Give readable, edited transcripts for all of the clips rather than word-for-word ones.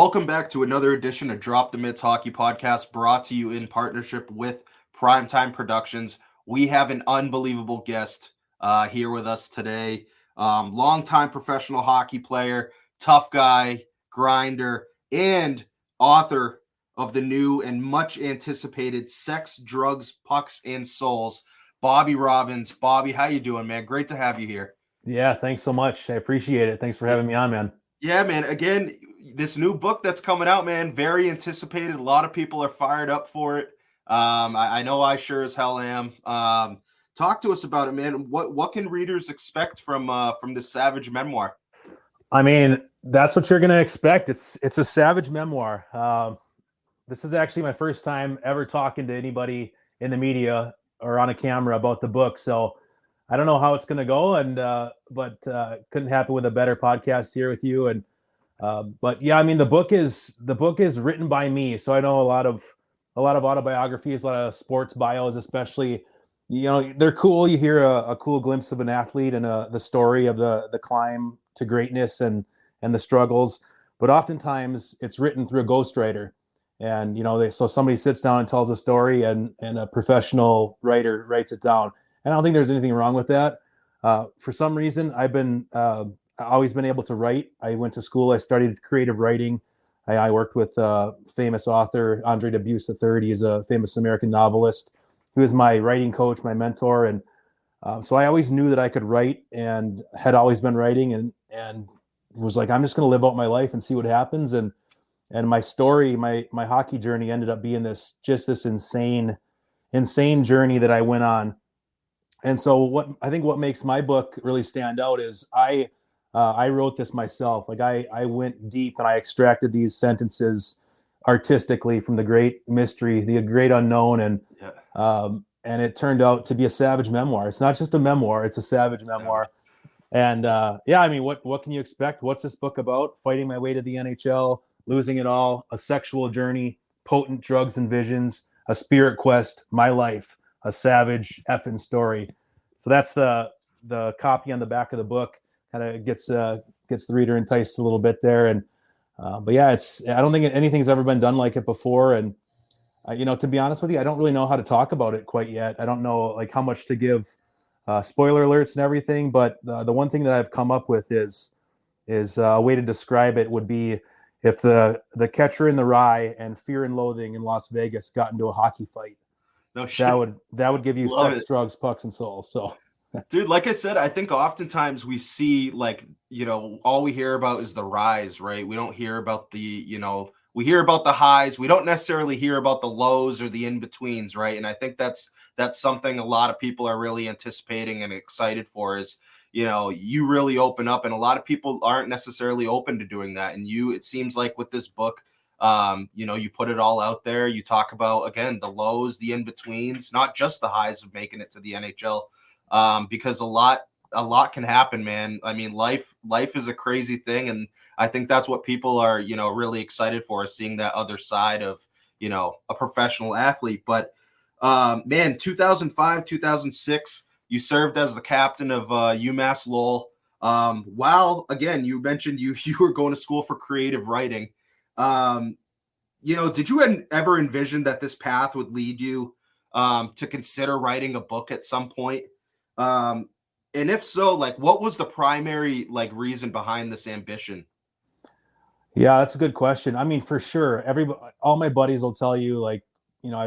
Welcome back to another edition of Drop the Mitts Hockey Podcast, brought to you in partnership with Primetime Productions. We have an unbelievable guest here with us today. Longtime professional hockey player, tough guy, grinder, and author of the new and much anticipated Sex, Drugs, Pucks, and Souls, Bobby Robbins. Bobby, how you doing, man? Great to have you here. Yeah, thanks so much. I appreciate it. Thanks for having me on, man. Yeah, man. Again, this new book that's coming out, man, very anticipated. A lot of people are fired up for it. I know I sure as hell am. Talk to us about it, man. What can readers expect from this Savage memoir? I mean, that's what you're going to expect. It's a Savage memoir. This is actually my first time ever talking to anybody in the media or on a camera about the book. So I don't know how it's going to go, but couldn't happen with a better podcast here with you. And but yeah, I mean, the book is written by me, so I know a lot of autobiographies, a lot of sports bios, especially. You know, they're cool. You hear a cool glimpse of an athlete and the story of the climb to greatness and the struggles, but oftentimes it's written through a ghostwriter. And so somebody sits down and tells a story, and a professional writer writes it down. And I don't think there's anything wrong with that. For some reason, I've always been able to write. I went to school. I studied creative writing. I worked with famous author Andre Dubusse III. He's a famous American novelist. He was my writing coach, my mentor. And so I always knew that I could write and had always been writing, and was like, I'm just going to live out my life and see what happens. And my story, my hockey journey ended up being this insane journey that I went on. And so what makes my book really stand out is I wrote this myself. Like I went deep and I extracted these sentences artistically from the great mystery, the great unknown. And it turned out to be a Savage memoir. It's not just a memoir, it's a Savage memoir. And yeah, I mean, what can you expect? What's this book about? Fighting my way to the NHL, losing it all, a sexual journey, potent drugs and visions, a spirit quest, my life, a savage effing story. So that's the copy on the back of the book. Kind of gets the reader enticed a little bit there. And but yeah, I don't think anything's ever been done like it before. And to be honest with you, I don't really know how to talk about it quite yet. I don't know like how much to give spoiler alerts and everything. But the one thing that I've come up with is a way to describe it would be if the Catcher in the Rye and Fear and Loathing in Las Vegas got into a hockey fight. No shit. That would give you Sex, Drugs, Pucks, and Souls. So, dude, like I said, I think oftentimes we see all we hear about is the rise, right? We don't hear about we hear about the highs. We don't necessarily hear about the lows or the in-betweens, right? And I think that's something a lot of people are really anticipating and excited for is, you really open up, and a lot of people aren't necessarily open to doing that. And it seems like with this book, you put it all out there. You talk about, again, the lows, the in-betweens, not just the highs of making it to the NHL, because a lot can happen, man. I mean, life is a crazy thing, and I think that's what people are, really excited for, is seeing that other side of, a professional athlete. But man, 2005, 2006, you served as the captain of UMass Lowell. While, again, you mentioned you were going to school for creative writing. Did you ever envision that this path would lead you to consider writing a book at some point? And if so, like, what was the primary reason behind this ambition? Yeah, that's a good question. I mean, for sure, all my buddies will tell you, I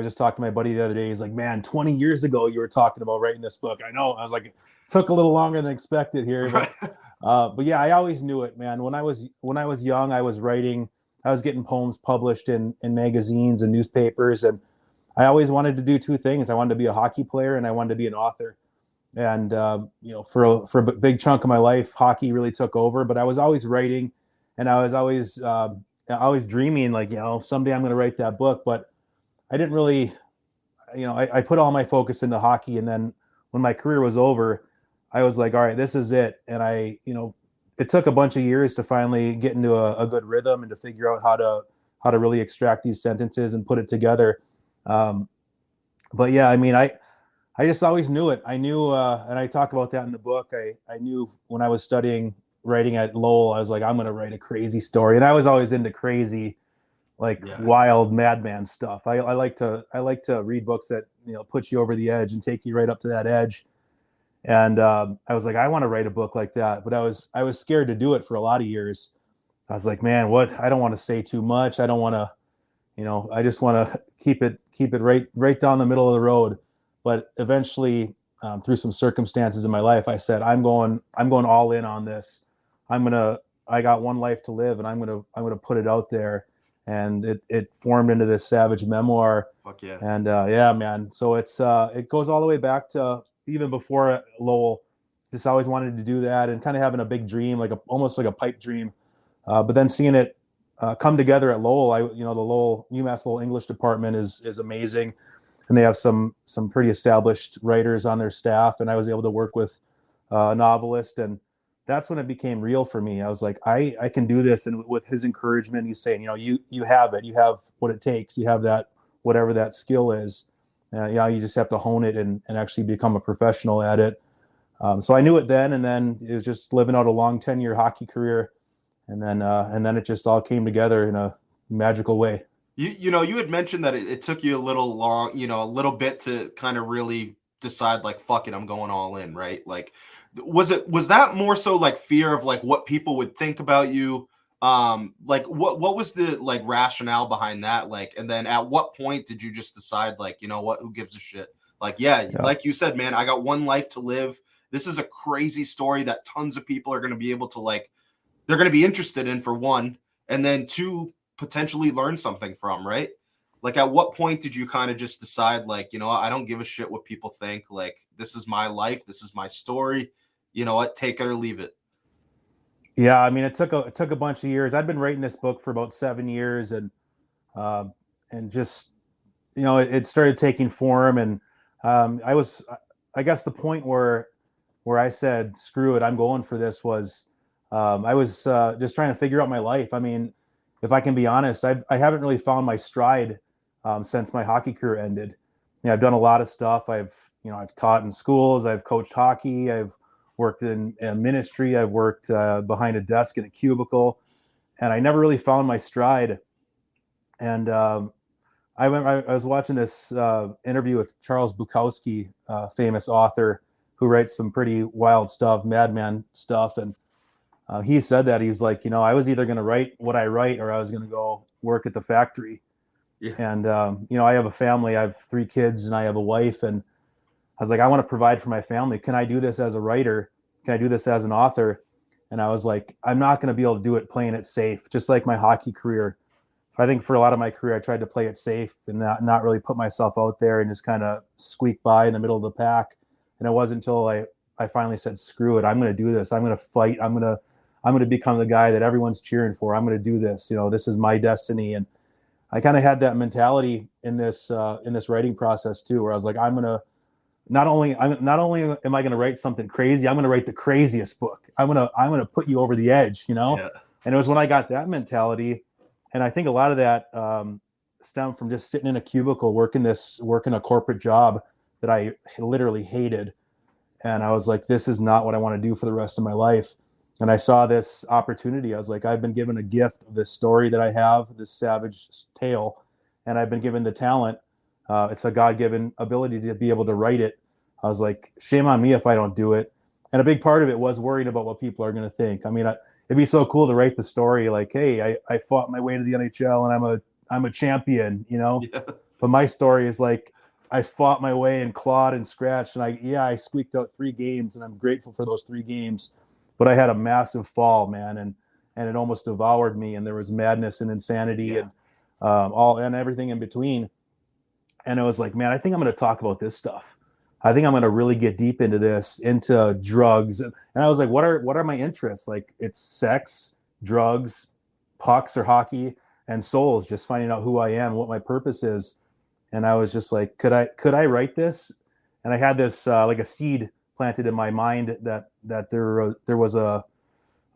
just talked to my buddy the other day. He's like, man, 20 years ago, you were talking about writing this book. I know. I was like, it took a little longer than expected here, but yeah, I always knew it, man. When I was young, I was writing. I was getting poems published in magazines and newspapers, and I always wanted to do two things. I wanted to be a hockey player, and I wanted to be an author. And for a big chunk of my life, hockey really took over. But I was always writing, and I was always dreaming, someday I'm going to write that book. But I didn't really, I put all my focus into hockey, and then when my career was over, I was like, all right, this is it. And it took a bunch of years to finally get into a good rhythm and to figure out how to really extract these sentences and put it together. But yeah, I mean, I just always knew it. I knew, and I talk about that in the book. I knew when I was studying writing at Lowell, I was like, I'm going to write a crazy story. And I was always into crazy, like Yeah. wild madman stuff. I like to read books that, put you over the edge and take you right up to that edge. And I was like, I want to write a book like that. But I was scared to do it for a lot of years. I was like, man, I don't want to say too much. I don't want to, I just want to keep it right down the middle of the road. But eventually, through some circumstances in my life, I said, I'm going all in on this. I got one life to live, and I'm gonna put it out there. And it formed into this Savage memoir. Fuck yeah. And yeah, man. So it goes all the way back to even before Lowell. Just always wanted to do that, and kind of having a big dream, almost like a pipe dream. But then seeing it come together at Lowell, the UMass Lowell English department is amazing, and they have some pretty established writers on their staff, and I was able to work with a novelist, and that's when it became real for me. I was like, I can do this, and with his encouragement, he's saying, you have what it takes, you have that, whatever that skill is, you just have to hone it and actually become a professional at it. So I knew it then, and then it was just living out a long 10-year hockey career. And then it just all came together in a magical way. You had mentioned that it took you a little long, a little bit to kind of really decide, like, fuck it, I'm going all in, right? Like, was that more so like fear of like what people would think about you? Like what was the like rationale behind that? Like, and then at what point did you just decide, like, who gives a shit? Like, yeah, like you said, man, I got one life to live. This is a crazy story that tons of people are going to be able to they're going to be interested in, for one, and then two, potentially learn something from, right? Like, at what point did you kind of just decide, like, I don't give a shit what people think. Like, this is my life. This is my story. You know what? Take it or leave it. Yeah. I mean, it took a bunch of years. I'd been writing this book for about 7 years, and just, it started taking form. And I guess the point where I said, screw it, I'm going for this was, I was just trying to figure out my life. I mean, if I can be honest, I haven't really found my stride since my hockey career ended. I've done a lot of stuff. I've taught in schools. I've coached hockey. I've worked in ministry. I've worked behind a desk in a cubicle, and I never really found my stride. And I was watching this interview with Charles Bukowski, famous author who writes some pretty wild stuff, madman stuff, and he said that he's like, I was either going to write what I write, or I was going to go work at the factory. Yeah. And, I have a family. I have 3 kids, and I have a wife. And I was like, I want to provide for my family. Can I do this as a writer? Can I do this as an author? And I was like, I'm not going to be able to do it playing it safe, just like my hockey career. I think for a lot of my career, I tried to play it safe and not really put myself out there and just kind of squeak by in the middle of the pack. And it wasn't until I finally said, screw it, I'm going to do this. I'm going to fight. I'm going to become the guy that everyone's cheering for. I'm going to do this. This is my destiny. And I kind of had that mentality in this writing process too, where I was like, I'm going to not only am I going to write something crazy, I'm going to write the craziest book. I'm going to put you over the edge, Yeah. And it was when I got that mentality, and I think a lot of that stemmed from just sitting in a cubicle working a corporate job that I literally hated, and I was like, this is not what I want to do for the rest of my life. And I saw this opportunity. I was like, I've been given a gift of this story that I have, this savage tale, and I've been given the talent. It's a God-given ability to be able to write it. I was like, shame on me if I don't do it. And a big part of it was worrying about what people are going to think. I mean, it'd be so cool to write the story like, hey, I fought my way to the NHL and I'm a champion, Yeah. But my story is like, I fought my way and clawed and scratched, and I squeaked out 3 games, and I'm grateful for those 3 games. But I had a massive fall, man, and it almost devoured me. And there was madness and insanity, and and everything in between. And it was like, man, I think I'm going to talk about this stuff. I think I'm going to really get deep into this, into drugs. And I was like, what are my interests? Like, it's sex, drugs, pucks or hockey, and souls. Just finding out who I am, what my purpose is. And I was just like, could I write this? And I had this like a seed planted in my mind that there was a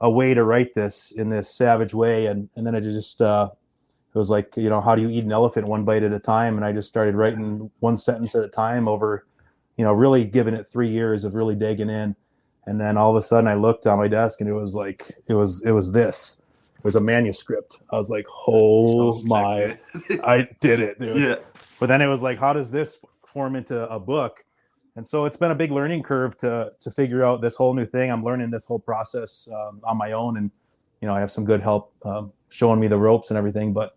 way to write this in this savage way, and then it just it was like, how do you eat an elephant one bite at a time? And I just started writing one sentence at a time over, really giving it 3 years of really digging in. And then all of a sudden I looked on my desk and it was like, it was this. It was a manuscript. I was like, So oh sick, my, dude. I did it, dude. Yeah. But then it was like, how does this form into a book? And so it's been a big learning curve to figure out this whole new thing. I'm learning this whole process on my own, and I have some good help showing me the ropes and everything. But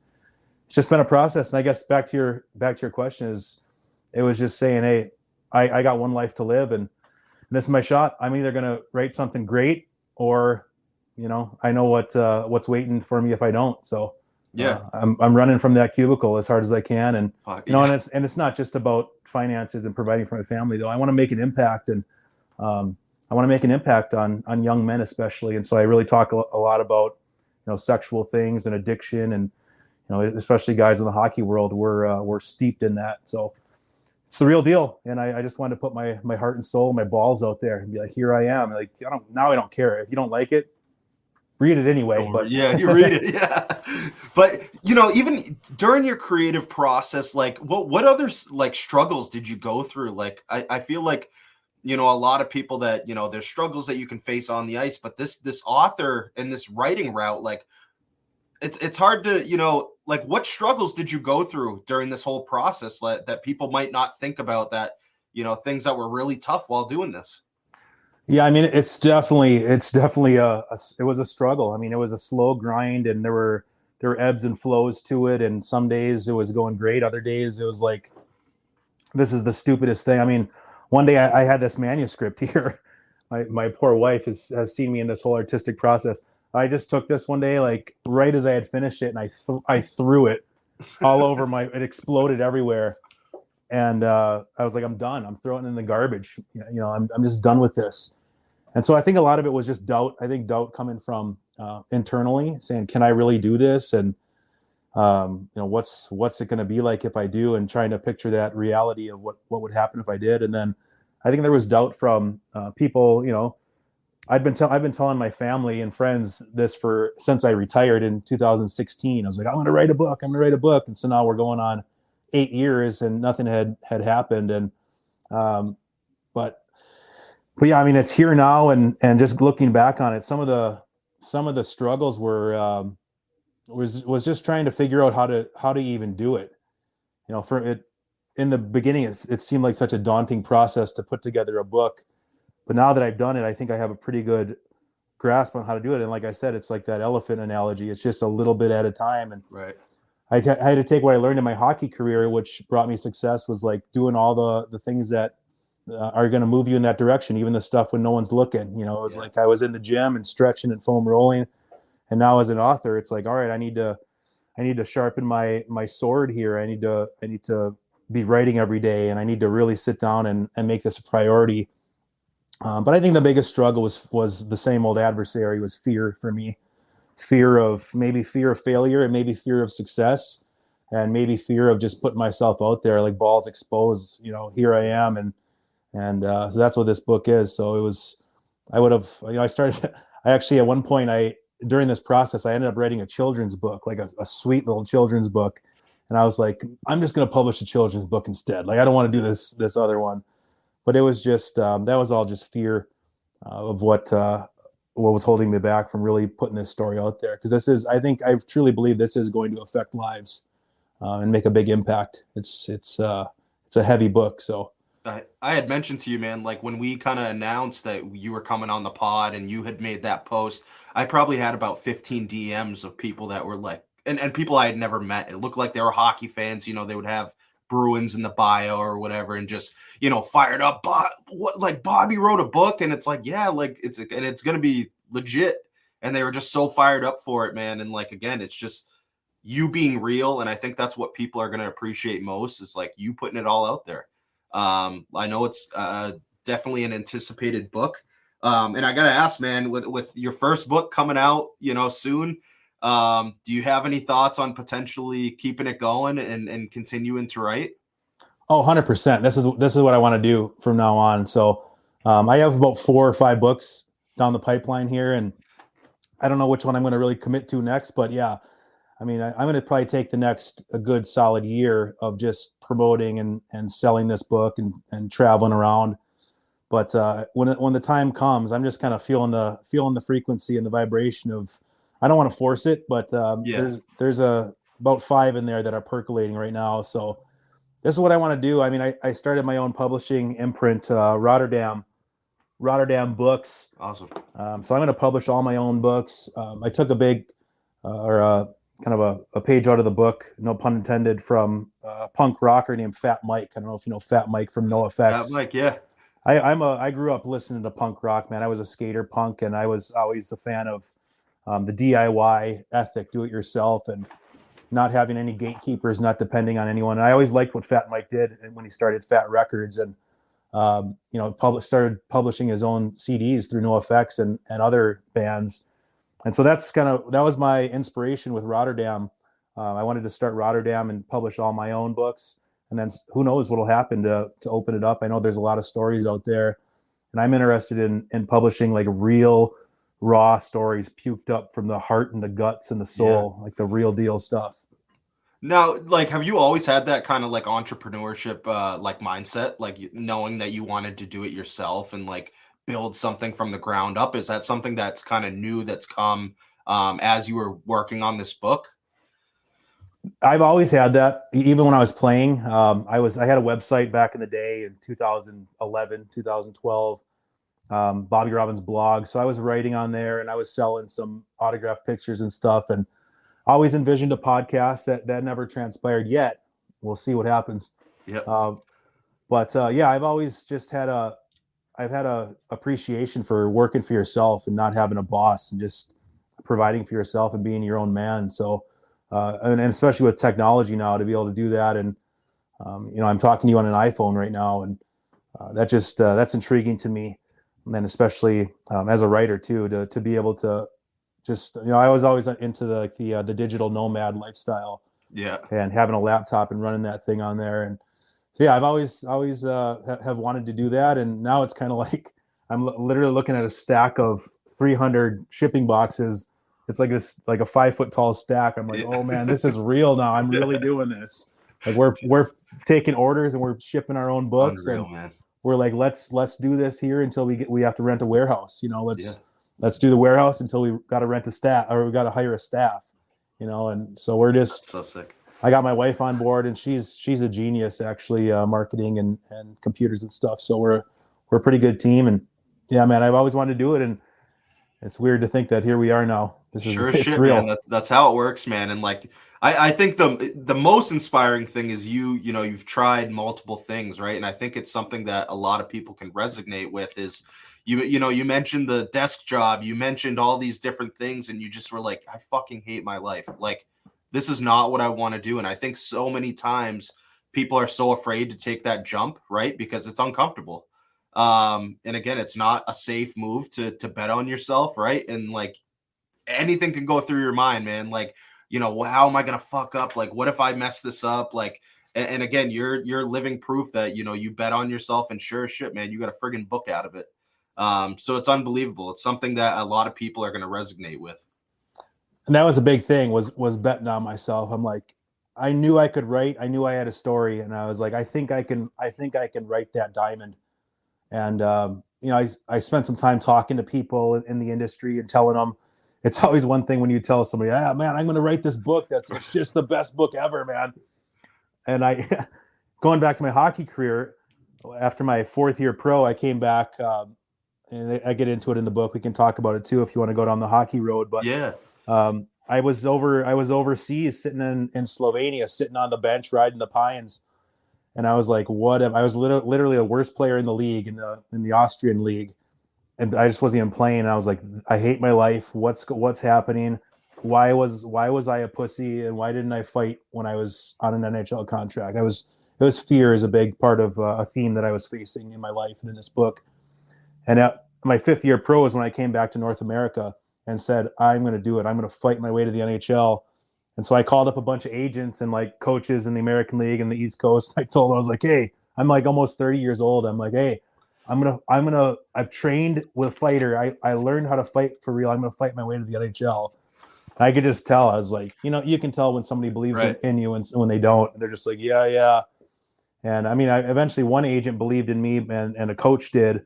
it's just been a process. And I guess back to your question is, it was just saying, hey, I got one life to live, and this is my shot. I'm either gonna write something great, or I know what's waiting for me if I don't. So Yeah. I'm running from that cubicle as hard as I can, and Fuck, and yeah. it's not just about finances and providing for my family though. I want to make an impact, and I want to make an impact on young men especially. And so I really talk a lot about sexual things and addiction, and especially guys in the hockey world, we're steeped in that. So it's the real deal. And I just wanted to put my heart and soul, my balls out there, and be like, here I am. Like, I don't care if you don't like it, read it anyway. But Yeah, you read it. Yeah. But even during your creative process, like what other like struggles did you go through? Like I feel like a lot of people that there's struggles that you can face on the ice, but this author and this writing route, like it's hard to like, what struggles did you go through during this whole process that people might not think about, that things that were really tough while doing this? yeah, I mean, it's definitely it was a struggle. I mean, it was a slow grind, and there were ebbs and flows to it. And some days it was going great. Other days it was like, this is the stupidest thing. I mean, one day I had this manuscript here. My poor wife has seen me in this whole artistic process. I just took this one day, like right as I had finished it, and I threw it all over it exploded everywhere. And I was like, I'm done. I'm throwing it in the garbage. I'm just done with this. And so I think a lot of it was just doubt. I think doubt coming from internally, saying, can I really do this? And what's it going to be like if I do? And trying to picture that reality of what would happen if I did. And then I think there was doubt from people. I've been telling my family and friends this since I retired in 2016. I was like, I'm going to write a book. I'm going to write a book. And so now we're going on 8 years, and nothing had happened. And but yeah, I mean, it's here now, and just looking back on it, some of the struggles were was just trying to figure out how to even do it. For it in the beginning, it seemed like such a daunting process to put together a book. But now that I've done it, I think I have a pretty good grasp on how to do it. And like I said, it's like that elephant analogy. It's just a little bit at a time. And Right. I had to take what I learned in my hockey career, which brought me success, was like doing all the things that are going to move you in that direction, even the stuff when no one's looking. It was like I was in the gym and stretching and foam rolling. And now as an author, it's like, all right, I need to sharpen my sword here. I need to be writing every day, and I need to really sit down and make this a priority. But I think the biggest struggle was the same old adversary, was fear for me. Fear of failure, and maybe fear of success, and maybe fear of just putting myself out there, like balls exposed. Here I am, and so that's what this book is. So it was, I would have, I started, I actually, at one point, during this process, I ended up writing a children's book, like a sweet little children's book. And I was like, I'm just going to publish a children's book instead. Like, I don't want to do this other one. But it was just, that was all just fear of what was holding me back from really putting this story out there. Because I truly believe this is going to affect lives and make a big impact. It's a heavy book. So I had mentioned to you, man, like when we kind of announced that you were coming on the pod and you had made that post, I probably had about 15 DMs of people that were like, and people I had never met. It looked like they were hockey fans. They would have Bruins in the bio or whatever, and just, fired up. Like Bobby wrote a book, and it's like, yeah, like it's going to be legit. And they were just so fired up for it, man. And like, again, it's just you being real. And I think that's what people are going to appreciate most, is like you putting it all out there. I know it's definitely an anticipated book. And I got to ask, man, with your first book coming out, soon, do you have any thoughts on potentially keeping it going and continuing to write? Oh, 100%. This is what I want to do from now on. So I have about 4 or 5 books down the pipeline here, and I don't know which one I'm going to really commit to next, but yeah, I mean, I'm going to probably take a good solid year of just promoting and selling this book and traveling around. But when the time comes, I'm just kind of feeling the frequency and the vibration of. I don't want to force it, but Yeah. there's about 5 in there that are percolating right now. So this is what I want to do. I mean, I started my own publishing imprint, Rotterdam Books. Awesome. So I'm going to publish all my own books. I took a big kind of a page out of the book, no pun intended, from a punk rocker named Fat Mike. I don't know if you know Fat Mike from NoFX. Mike, yeah. I grew up listening to punk rock, man. I was a skater punk, and I was always a fan of the DIY ethic, do it yourself, and not having any gatekeepers, not depending on anyone. And I always liked what Fat Mike did when he started Fat Records, and started publishing his own CDs through NoFX and other bands. And so that was my inspiration with Rotterdam. I wanted to start Rotterdam and publish all my own books. And then who knows what'll happen to open it up. I know there's a lot of stories out there, and I'm interested in publishing like real raw stories puked up from the heart and the guts and the soul, like the real deal stuff. Now, like, have you always had that kind of like entrepreneurship, like mindset, like knowing that you wanted to do it yourself and like build something from the ground up? Is that something that's kind of new that's come as you were working on this book? I've always had that, even when I was playing. I had a website back in the day in 2011, 2012, Bobby Robbins blog. So I was writing on there, and I was selling some autographed pictures and stuff, and always envisioned a podcast that never transpired yet. We'll see what happens. Yeah. I've always just had a appreciation for working for yourself and not having a boss and just providing for yourself and being your own man. So, and especially with technology now, to be able to do that. And, I'm talking to you on an iPhone right now, and that's intriguing to me. And then especially as a writer too, to be able to just, I was always into the digital nomad lifestyle. Yeah. And having a laptop and running that thing on there. And so, yeah, I've always have wanted to do that. And now it's kind of like I'm literally looking at a stack of 300 shipping boxes. It's like a 5-foot tall stack. I'm like, oh man, this is real now. I'm really doing this. Like we're taking orders and we're shipping our own books. Unreal, and man. We're like, let's do this here until we have to rent a warehouse. Let's do the warehouse until we got to rent a staff, or we got to hire a staff. And so we're just so sick. I got my wife on board, and she's a genius, actually, marketing and computers and stuff. So we're a pretty good team, and yeah, man, I've always wanted to do it, and it's weird to think that here we are now. It's real. Man. That's how it works, man. And like, I think the most inspiring thing is you've tried multiple things, right? And I think it's something that a lot of people can resonate with. Is you mentioned the desk job, you mentioned all these different things, and you just were like, I fucking hate my life. Like, this is not what I want to do. And I think so many times people are so afraid to take that jump, right? Because it's uncomfortable. And again, it's not a safe move to bet on yourself, right? And like, anything can go through your mind, man. Like, how am I gonna fuck up? Like, what if I mess this up? Like, and again, you're living proof that you bet on yourself, and sure as shit, man, you got a friggin' book out of it. So it's unbelievable. It's something that a lot of people are gonna resonate with. And that was a big thing, was betting on myself. I'm like, I knew I could write. I knew I had a story, and I was like, I think I can write that diamond. And I spent some time talking to people in the industry and telling them. It's always one thing when you tell somebody, man, I'm going to write this book. It's just the best book ever, man. And going back to my hockey career, after my 4th year pro, I came back, and I get into it in the book. We can talk about it too if you want to go down the hockey road. But yeah, I was overseas, sitting in Slovenia, sitting on the bench, riding the pines, and I was like, what? I was literally the worst player in the league, in the Austrian league. And I just wasn't even playing. And I was like, I hate my life. What's happening? Why was I a pussy? And why didn't I fight when I was on an NHL contract? It was fear is a big part of a theme that I was facing in my life and in this book. And at my 5th year pro is when I came back to North America and said, I'm going to do it. I'm going to fight my way to the NHL. And so I called up a bunch of agents and like coaches in the American League and the East Coast. I told them, I was like, hey, I'm like almost 30 years old. I'm like, hey, I've trained with a fighter. I learned how to fight for real. I'm going to fight my way to the NHL. I could just tell. I was like, you can tell when somebody believes in you and when they don't. They're just like, yeah. And I mean, eventually one agent believed in me and a coach did.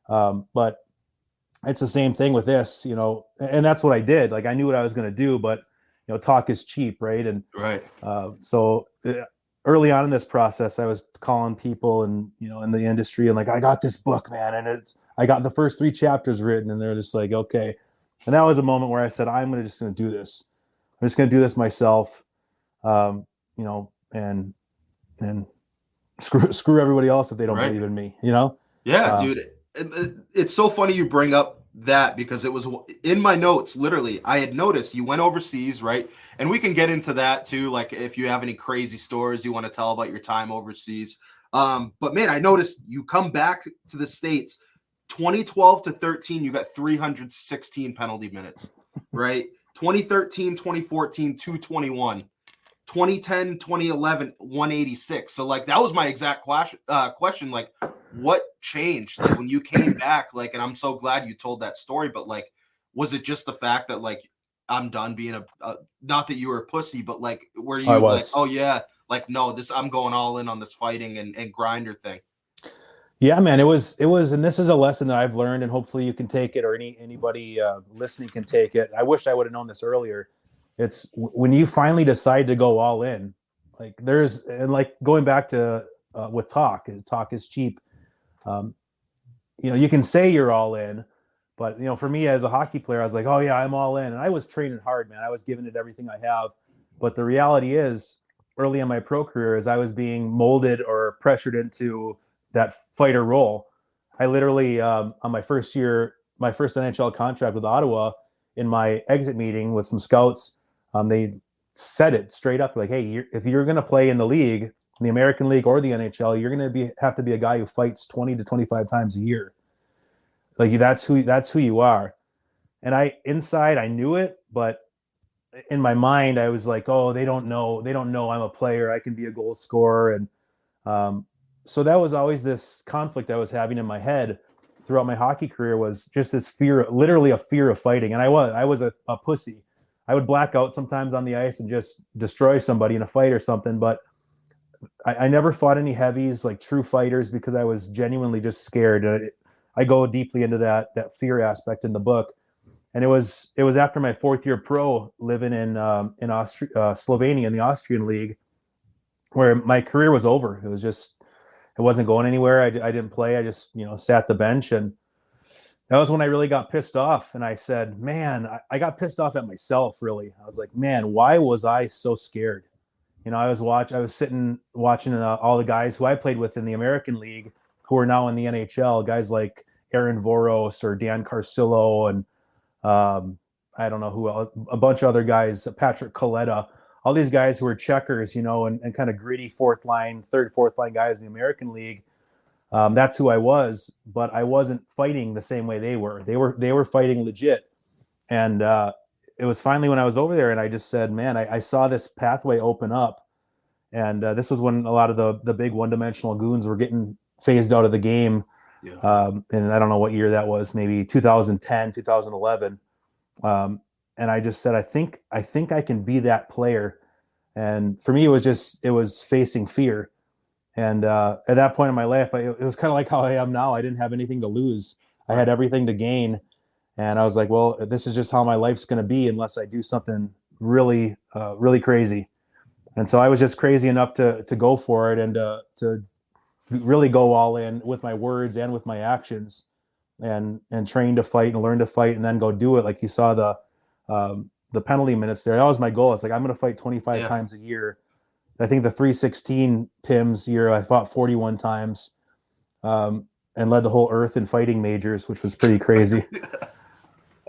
But it's the same thing with this, you know, and that's what I did. Like I knew what I was going to do, but you know, talk is cheap, right? And Right. so early on in this process, I was calling people and you know in the industry and like I got this book, man, and I got the first 3 chapters written, and they're just like, okay. And that was a moment where I said, just going to do this. I'm just going to do this myself, you know, and screw everybody else if they don't Right. believe in me, you know? Yeah, dude. It's so funny you bring up that because it was in my notes. Literally, I had noticed you went overseas, right? And we can get into that too. Like if you have any crazy stories you want to tell about your time overseas. But man, I noticed you come back to the States 2012 to 13, you got 316 penalty minutes, right? 2013, 2014, 221. 2010, 2011, 186. So like that was my exact question. Like what changed? Like when you came back, like, and I'm so glad you told that story, but like, was it just the fact that like I'm done being not that you were a pussy, but like were I you like, was. oh yeah, like no, this I'm going all in on this fighting and grinder thing. Yeah, man, it was, and this is a lesson that I've learned, and hopefully you can take it, or anybody listening can take it. I wish I would have known this earlier. It's when you finally decide to go all in, like and like going back to with talk is cheap. Um, you know, you can say you're all in, but you know, for me as a hockey player, I was like, oh yeah, I'm all in, and I was training hard, man. I was giving it everything I have, but the reality is, early in my pro career, as I was being molded or pressured into that fighter role, I literally on my first year, my first NHL contract with Ottawa, in my exit meeting with some scouts, they said it straight up, like, hey, if you're going to play in the league, the American League or the NHL, you're going to have to be a guy who fights 20 to 25 times a year. Like that's who you are. And inside I knew it, but in my mind I was like, oh, they don't know I'm a player. I can be a goal scorer. And so that was always this conflict I was having in my head throughout my hockey career, was just this fear, literally a fear of fighting. And I was a pussy. I would black out sometimes on the ice and just destroy somebody in a fight or something. But I never fought any heavies, like true fighters, because I was genuinely just scared. I go deeply into that fear aspect in the book. And it was after my 4th year pro, living in Slovenia in the Austrian league, where my career was over. It wasn't going anywhere. I didn't play. I just sat the bench, and that was when I really got pissed off. And I said, man, I got pissed off at myself. Really, I was like, man, why was I so scared? I was sitting watching all the guys who I played with in the American League, who are now in the NHL, guys like Aaron Voros or Dan Carcillo, and I don't know who else, a bunch of other guys, Patrick Coletta, all these guys who are checkers, and kind of gritty fourth line guys in the American League. That's who I was, but I wasn't fighting the same way they were. They were fighting legit. And it was finally when I was over there, and I just said, man, I saw this pathway open up. And this was when a lot of the big one-dimensional goons were getting phased out of the game. Yeah. And I don't know what year that was, maybe 2010, 2011. And I just said, I think I can be that player. And for me, it was facing fear. And at that point in my life, it was kind of like how I am now. I didn't have anything to lose. I had everything to gain. And I was like, well, this is just how my life's going to be unless I do something really, really crazy. And so I was just crazy enough to go for it and to really go all in with my words and with my actions, and train to fight and learn to fight, and then go do it. Like you saw the penalty minutes there. That was my goal. It's like, I'm going to fight 25 times a year. I think the 316 PIMS year, I fought 41 times, and led the whole earth in fighting majors, which was pretty crazy.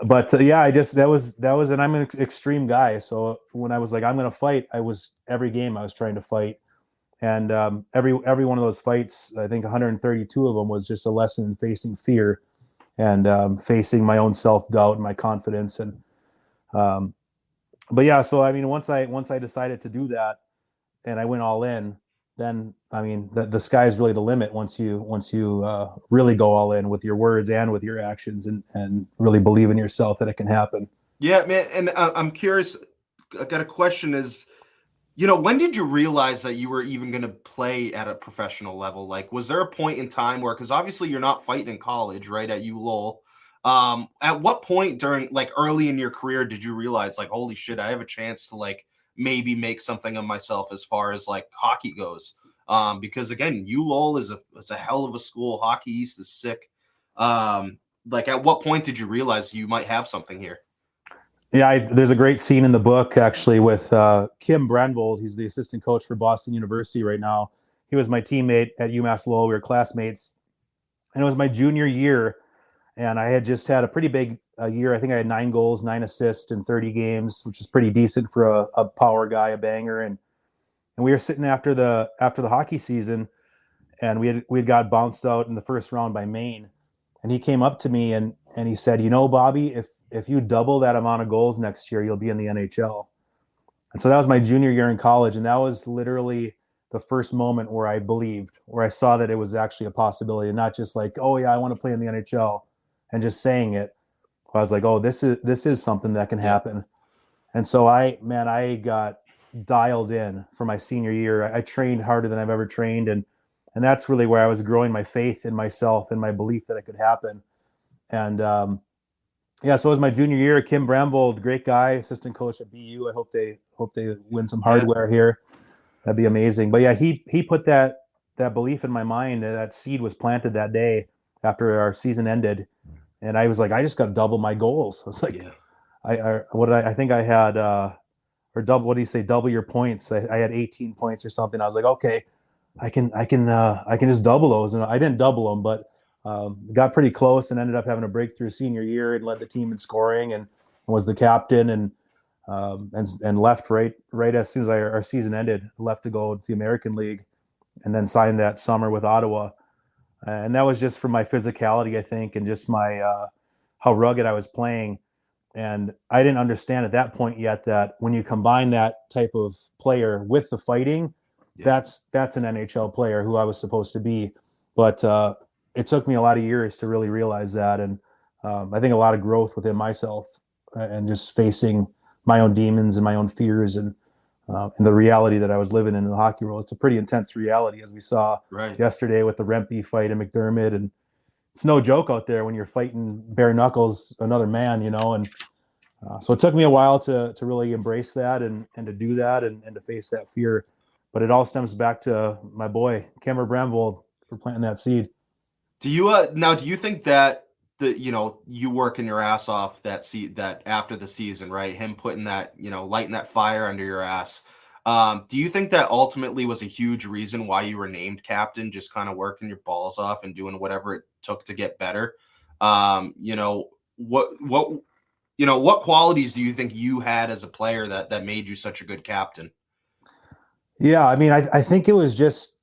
But yeah, that was, and I'm an extreme guy. So when I was like, I'm going to fight, every game I was trying to fight. And every one of those fights, I think 132 of them, was just a lesson in facing fear and facing my own self-doubt and my confidence. And but yeah, so I mean, once I decided to do that and I went all in, then I mean, the sky's really the limit once you really go all in with your words and with your actions, and really believe in yourself that it can happen. Yeah, man. And I'm curious. I got a question: is When did you realize that you were even going to play at a professional level? Like, was there a point in time where, because obviously you're not fighting in college, right, at ULowell. At what point during, like, early in your career did you realize, like, holy shit, I have a chance to, like, maybe make something of myself as far as, like, hockey goes? Because again, ULowell is a hell of a school. Hockey East is sick. Like, at what point did you realize you might have something here? Yeah, there's a great scene in the book actually with Kim Brandvold. He's the assistant coach for Boston University right now. He was my teammate at UMass Lowell. We were classmates, and it was my junior year, and I had just had a pretty big year. I think I had 9 goals, 9 assists in 30 games, which is pretty decent for a power guy, a banger. And we were sitting after the hockey season, and we had got bounced out in the first round by Maine. And he came up to me and he said, Bobby, if you double that amount of goals next year, you'll be in the NHL. And so that was my junior year in college, and that was literally the first moment where I believed, where I saw that it was actually a possibility, and not just like, oh yeah, I want to play in the NHL, and just saying it. I was like, oh, this is something that can happen. And so I got dialed in for my senior year. I trained harder than I've ever trained, and that's really where I was growing my faith in myself and my belief that it could happen. And so it was my junior year. Kim Bramvold, great guy, assistant coach at BU. I hope they win some hardware here. That'd be amazing. But yeah, he put that belief in my mind. That seed was planted that day after our season ended, and I was like, I just got to double my goals. I was like, I think I had or double. What do you say? Double your points. I had 18 points or something. I was like, okay, I can just double those, and I didn't double them, but got pretty close and ended up having a breakthrough senior year and led the team in scoring and was the captain and left right as soon as our season ended, left to go to the American League, and then signed that summer with Ottawa. And that was just for my physicality, I think, and just my how rugged I was playing. And I didn't understand at that point yet that when you combine that type of player with the fighting, that's an NHL player who I was supposed to be. But it took me a lot of years to really realize that, and I think a lot of growth within myself and just facing my own demons and my own fears and the reality that I was living in the hockey world. It's a pretty intense reality, as we saw yesterday with the Rempe fight in McDermott, and it's no joke out there when you're fighting bare knuckles another man, and so it took me a while to really embrace that and to do that and to face that fear. But it all stems back to my boy, Cameron Bramvold, for planting that seed. Do you think that you working your ass off that after the season, right? Him putting that, lighting that fire under your ass. Do you think that ultimately was a huge reason why you were named captain, just kind of working your balls off and doing whatever it took to get better? What qualities do you think you had as a player that made you such a good captain? Yeah, I mean, I think it was just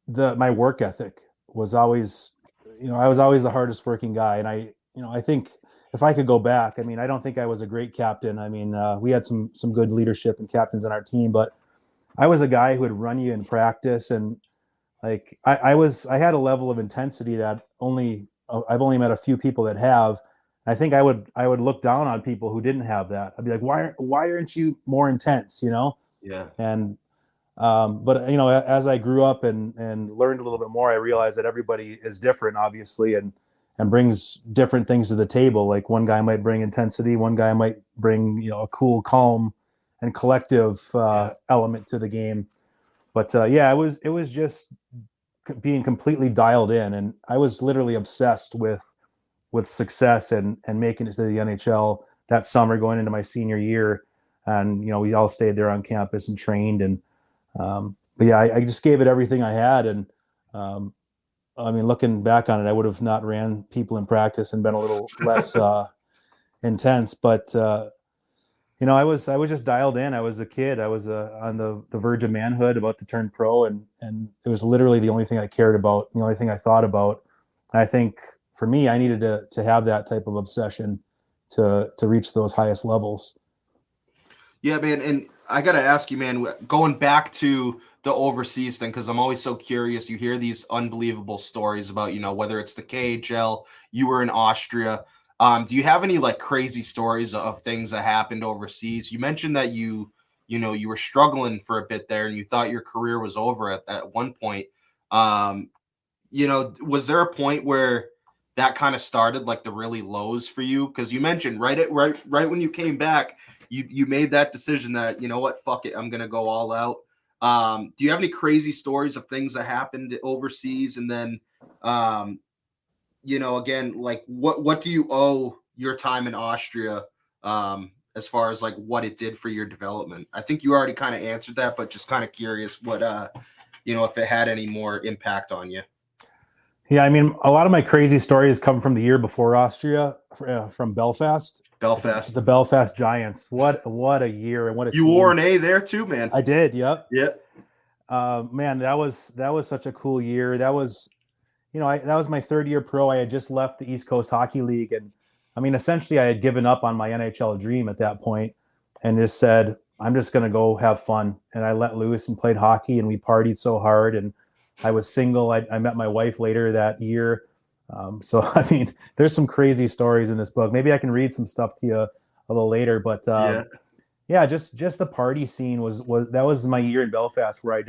my work ethic was always, I was always the hardest working guy. And I think if I could go back, I mean, I don't think I was a great captain. I mean, we had some good leadership and captains on our team, but I was a guy who would run you in practice. And like, I had a level of intensity that I've only met a few people that have. I think I would look down on people who didn't have that. I'd be like, why aren't you more intense? Yeah. And but as I grew up and learned a little bit more, I realized that everybody is different, obviously, and brings different things to the table. Like one guy might bring intensity, one guy might bring a cool, calm, and collective element to the game. But it was just being completely dialed in, and I was literally obsessed with success and making it to the NHL that summer, going into my senior year. And we all stayed there on campus and trained, and but yeah, I just gave it everything I had. And I mean, looking back on it, I would have not ran people in practice and been a little less intense. But I was just dialed in. I was a kid. I was on the verge of manhood, about to turn pro, and it was literally the only thing I cared about, the only thing I thought about. And I think for me, I needed to have that type of obsession to reach those highest levels. Yeah, man. And I got to ask you, man, going back to the overseas thing, because I'm always so curious. You hear these unbelievable stories about, whether it's the KHL, you were in Austria. Do you have any like crazy stories of things that happened overseas? You mentioned that you you were struggling for a bit there and you thought your career was over at one point. Was there a point where that kind of started, like the really lows for you? Because you mentioned right when you came back, you made that decision that, you know what, fuck it, I'm gonna go all out. Do you have any crazy stories of things that happened overseas? And then again, like what do you owe your time in Austria, as far as like what it did for your development? I think you already kind of answered that, but just kind of curious what if it had any more impact on you. Yeah, I mean, a lot of my crazy stories come from the year before Austria, from Belfast. Belfast, the Belfast Giants. What a year, and what a you team. wore an A there too, man. I did. Yep. Yep. Man, that was such a cool year. That was, that was my third year pro. I had just left the East Coast Hockey League, and I mean, essentially, I had given up on my NHL dream at that point, and just said, I'm just going to go have fun. And I let loose and played hockey, and we partied so hard. And I was single. I met my wife later that year. So, I mean, there's some crazy stories in this book. Maybe I can read some stuff to you a little later. But yeah, just the party scene was that was my year in Belfast, where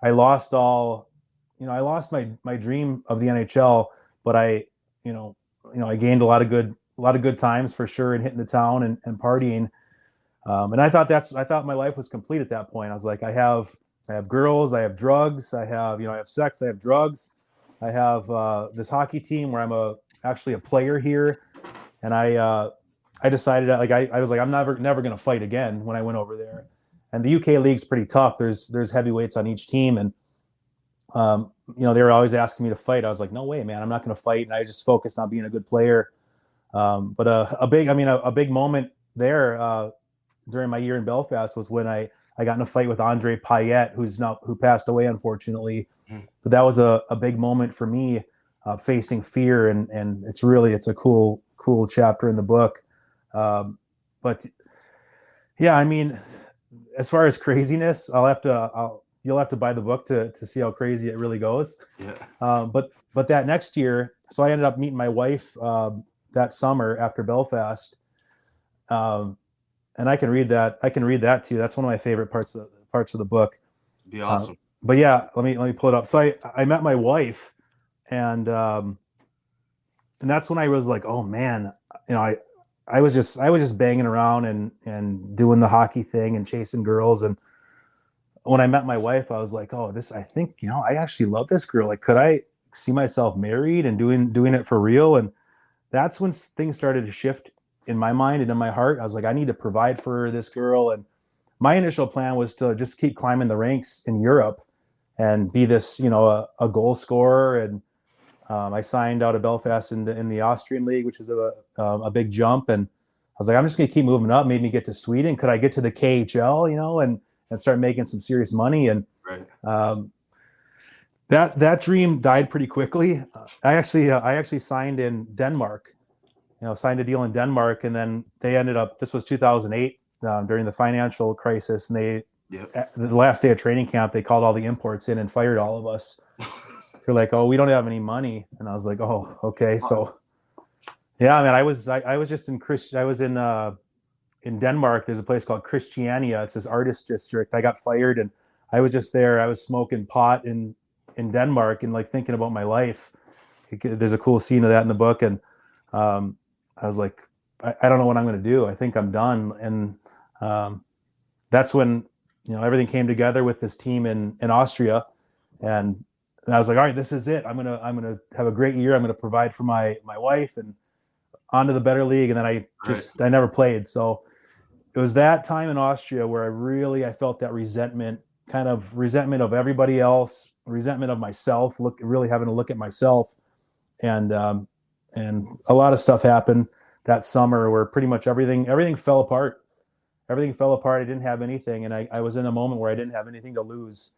I lost all, I lost my dream of the NHL, but I gained a lot of good times for sure, and hitting the town and partying. And I thought my life was complete at that point. I was like, I have girls, I have drugs, I have sex, I have drugs, I have this hockey team where I'm actually a player here, and I decided that, I was like, I'm never going to fight again when I went over there. And the UK league's pretty tough. There's heavyweights on each team, and they were always asking me to fight. I was like, no way, man, I'm not going to fight. And I just focused on being a good player. But a big moment there during my year in Belfast was when I got in a fight with Andre Payette, who passed away, unfortunately. But that was a big moment for me, facing fear, and it's a cool chapter in the book. But yeah, I mean, as far as craziness, you'll have to buy the book to see how crazy it really goes. Yeah. But that next year, so I ended up meeting my wife that summer after Belfast. And I can read that too. That's one of my favorite parts of the book. Be awesome. But yeah, let me pull it up. So I met my wife, and that's when I was like, oh man, I was just banging around and doing the hockey thing and chasing girls. And when I met my wife, I was like, oh, I think, I actually love this girl. Like, could I see myself married and doing it for real? And that's when things started to shift in my mind and in my heart. I was like, I need to provide for this girl. And my initial plan was to just keep climbing the ranks in Europe and be this, a goal scorer. And I signed out of Belfast in the Austrian league, which is a big jump. And I was like, I'm just going to keep moving up, maybe get to Sweden. Could I get to the KHL, and start making some serious money? And right. That dream died pretty quickly. I actually signed in Denmark, signed a deal in Denmark, and then they ended up, this was 2008, during the financial crisis, and the last day of training camp, they called all the imports in and fired all of us. They're like, oh, we don't have any money. And I was like, oh, okay. So yeah, man, I was just I was in Denmark. There's a place called Christiania. It's this artist district. I got fired, and I was just there. I was smoking pot in Denmark and like thinking about my life. There's a cool scene of that in the book. And I was like, I don't know what I'm going to do. I think I'm done. And that's when, everything came together with this team in Austria. And I was like, all right, this is it. I'm going to have a great year. I'm going to provide for my wife and onto the better league. And then I never played. So it was that time in Austria where I felt that resentment of everybody else, resentment of myself, really having to look at myself. And a lot of stuff happened that summer where pretty much everything fell apart. Everything fell apart. I didn't have anything. And I was in a moment where I didn't have anything to lose.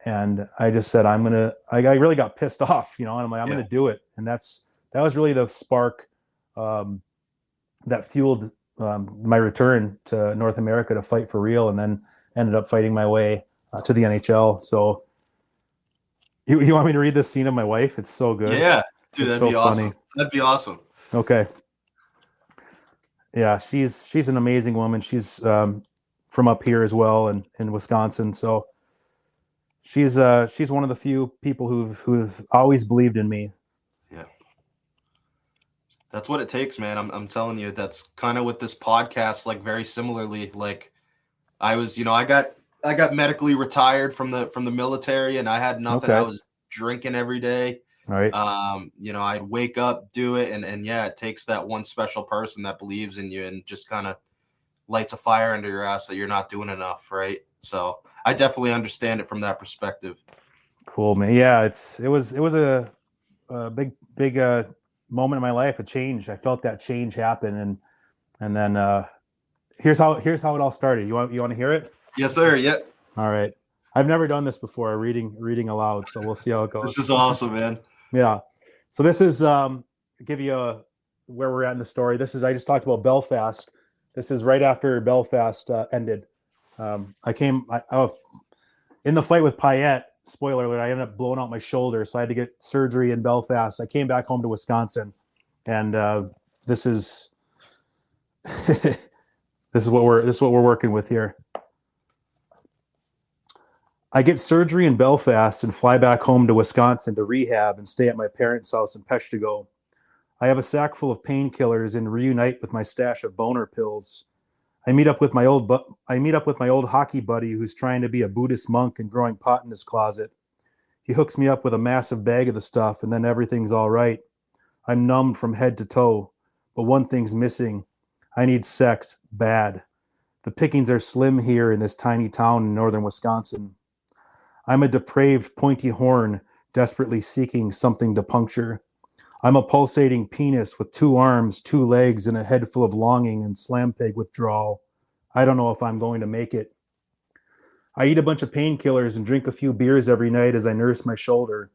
And I just said, I really got pissed off, and I'm like, I'm going to do it. And that was really the spark that fueled my return to North America to fight for real, and then ended up fighting my way to the NHL. So you want me to read this scene of my wife? It's so good. Yeah, dude, it's that'd be awesome. Funny. That'd be awesome. Okay. Yeah, she's an amazing woman. She's for from up here as well, and in Wisconsin. So she's one of the few people who've always believed in me. Yeah. That's what it takes, man. I'm telling you, that's kind of with this podcast, like very similarly. Like I was, I got medically retired from the military, and I had nothing. I Okay. was drinking every day. All right. I'd wake up, do it, and yeah, it takes that one special person that believes in you and just kind of lights a fire under your ass that you're not doing enough, right? So I definitely understand it from that perspective. Cool, man. Yeah, it was a big moment in my life, a change. I felt that change happen, and then here's how it all started. You want to hear it? Yes, sir. Yeah. All right. I've never done this before, reading aloud, so we'll see how it goes. This is awesome, man. Yeah. So this is give you where we're at in the story. I just talked about Belfast. This is right after Belfast ended. I in the fight with Payette. Spoiler alert, I ended up blowing out my shoulder, so I had to get surgery in Belfast. I came back home to Wisconsin, and this is this is what we're working with here. I get surgery in Belfast and fly back home to Wisconsin to rehab and stay at my parents' house in Peshtigo. I have a sack full of painkillers and reunite with my stash of boner pills. I meet up with my old hockey buddy who's trying to be a Buddhist monk and growing pot in his closet. He hooks me up with a massive bag of the stuff, and then everything's all right. I'm numbed from head to toe, but one thing's missing. I need sex bad. The pickings are slim here in this tiny town in northern Wisconsin. I'm a depraved pointy horn desperately seeking something to puncture. I'm a pulsating penis with 2 arms, 2 legs, and a head full of longing and slam peg withdrawal. I don't know if I'm going to make it. I eat a bunch of painkillers and drink a few beers every night as I nurse my shoulder.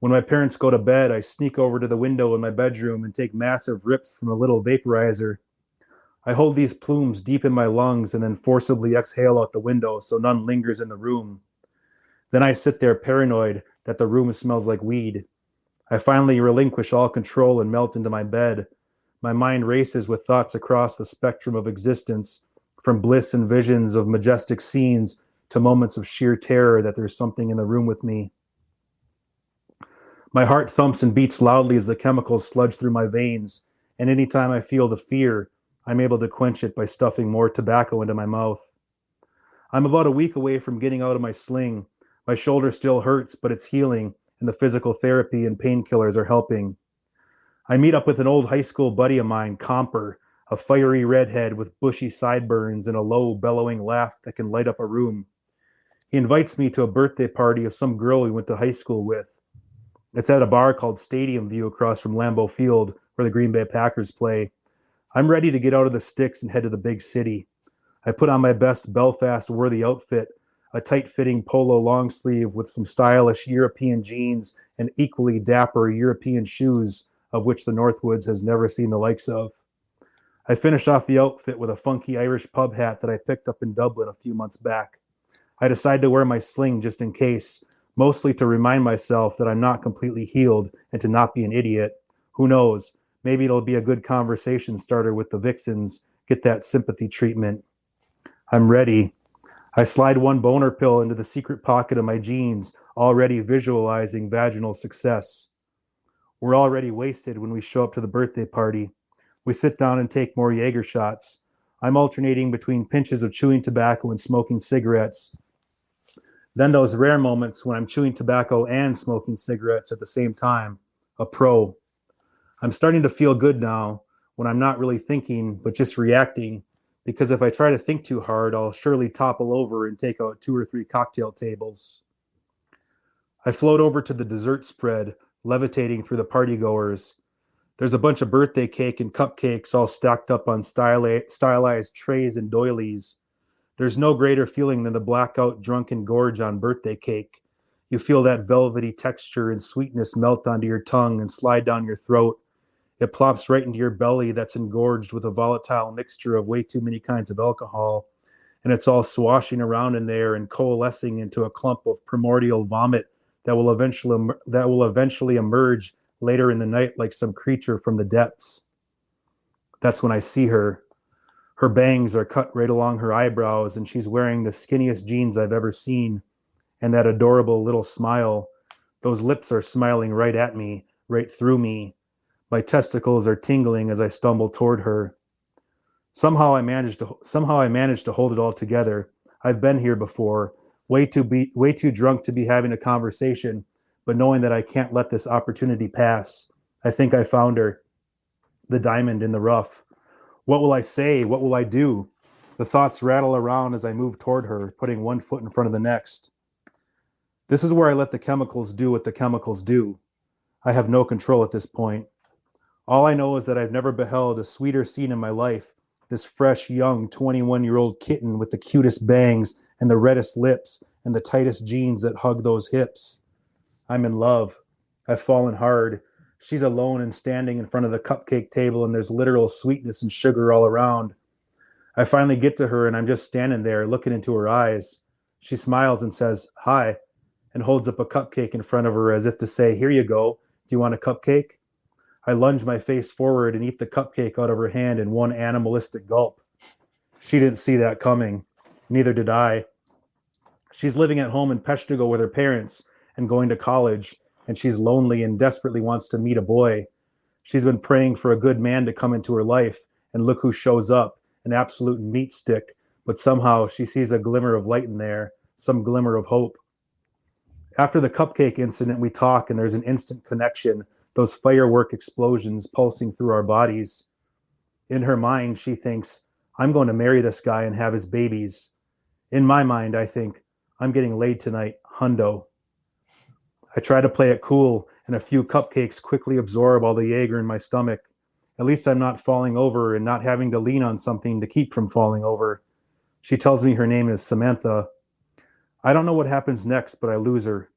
When my parents go to bed, I sneak over to the window in my bedroom and take massive rips from a little vaporizer. I hold these plumes deep in my lungs and then forcibly exhale out the window so none lingers in the room. Then I sit there paranoid that the room smells like weed. I finally relinquish all control and melt into my bed. My mind races with thoughts across the spectrum of existence, from bliss and visions of majestic scenes to moments of sheer terror that there's something in the room with me. My heart thumps and beats loudly as the chemicals sludge through my veins, and anytime I feel the fear, I'm able to quench it by stuffing more tobacco into my mouth. I'm about a week away from getting out of my sling. My shoulder still hurts, but it's healing, and the physical therapy and painkillers are helping. I meet up with an old high school buddy of mine, Comper, a fiery redhead with bushy sideburns and a low, bellowing laugh that can light up a room. He invites me to a birthday party of some girl we went to high school with. It's at a bar called Stadium View across from Lambeau Field, where the Green Bay Packers play. I'm ready to get out of the sticks and head to the big city. I put on my best Belfast-worthy outfit, a tight-fitting polo long sleeve with some stylish European jeans and equally dapper European shoes, of which the Northwoods has never seen the likes of. I finish off the outfit with a funky Irish pub hat that I picked up in Dublin a few months back. I decide to wear my sling just in case, mostly to remind myself that I'm not completely healed and to not be an idiot. Who knows? Maybe it'll be a good conversation starter with the vixens, get that sympathy treatment. I'm ready. I slide one boner pill into the secret pocket of my jeans, already visualizing vaginal success. We're already wasted when we show up to the birthday party. We sit down and take more Jaeger shots. I'm alternating between pinches of chewing tobacco and smoking cigarettes. Then those rare moments when I'm chewing tobacco and smoking cigarettes at the same time. A pro. I'm starting to feel good now when I'm not really thinking, but just reacting. Because if I try to think too hard, I'll surely topple over and take out 2 or 3 cocktail tables. I float over to the dessert spread, levitating through the partygoers. There's a bunch of birthday cake and cupcakes all stacked up on stylized trays and doilies. There's no greater feeling than the blackout drunken gorge on birthday cake. You feel that velvety texture and sweetness melt onto your tongue and slide down your throat. It plops right into your belly that's engorged with a volatile mixture of way too many kinds of alcohol, and it's all swashing around in there and coalescing into a clump of primordial vomit that will eventually emerge later in the night like some creature from the depths. That's when I see her. Her bangs are cut right along her eyebrows, and she's wearing the skinniest jeans I've ever seen. And that adorable little smile. Those lips are smiling right at me, right through me. My testicles are tingling as I stumble toward her. Somehow I managed to hold it all together. I've been here before, way too drunk to be having a conversation, but knowing that I can't let this opportunity pass. I think I found her, the diamond in the rough. What will I say? What will I do? The thoughts rattle around as I move toward her, putting one foot in front of the next. This is where I let the chemicals do what the chemicals do. I have no control at this point. All I know is that I've never beheld a sweeter scene in my life. This fresh, young, 21-year-old kitten with the cutest bangs and the reddest lips and the tightest jeans that hug those hips. I'm in love. I've fallen hard. She's alone and standing in front of the cupcake table, and there's literal sweetness and sugar all around. I finally get to her, and I'm just standing there looking into her eyes. She smiles and says, "Hi," and holds up a cupcake in front of her as if to say, "Here you go. Do you want a cupcake?" I lunge my face forward and eat the cupcake out of her hand in one animalistic gulp. She didn't see that coming. Neither did I. She's living at home in Peshtigo with her parents and going to college, and she's lonely and desperately wants to meet a boy. She's been praying for a good man to come into her life, and look who shows up, an absolute meat stick, but somehow she sees a glimmer of light in there, some glimmer of hope. After the cupcake incident, we talk, and there's an instant connection, those firework explosions pulsing through our bodies. In her mind, she thinks, I'm going to marry this guy and have his babies. In my mind, I think, I'm getting laid tonight, hundo. I try to play it cool, and a few cupcakes quickly absorb all the Jaeger in my stomach. At least I'm not falling over and not having to lean on something to keep from falling over. She tells me her name is Samantha. I don't know what happens next, but I lose her.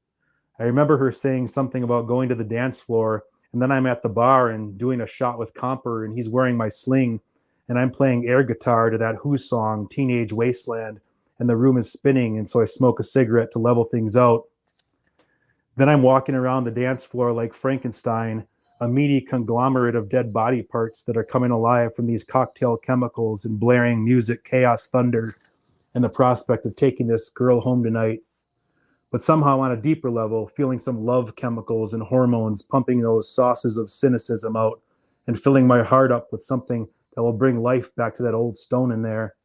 I remember her saying something about going to the dance floor, and then I'm at the bar and doing a shot with Comper, and he's wearing my sling, and I'm playing air guitar to that Who song, Teenage Wasteland, and the room is spinning, and so I smoke a cigarette to level things out. Then I'm walking around the dance floor like Frankenstein, a meaty conglomerate of dead body parts that are coming alive from these cocktail chemicals and blaring music, chaos, thunder, and the prospect of taking this girl home tonight. But somehow on a deeper level, feeling some love chemicals and hormones pumping those sauces of cynicism out and filling my heart up with something that will bring life back to that old stone in there.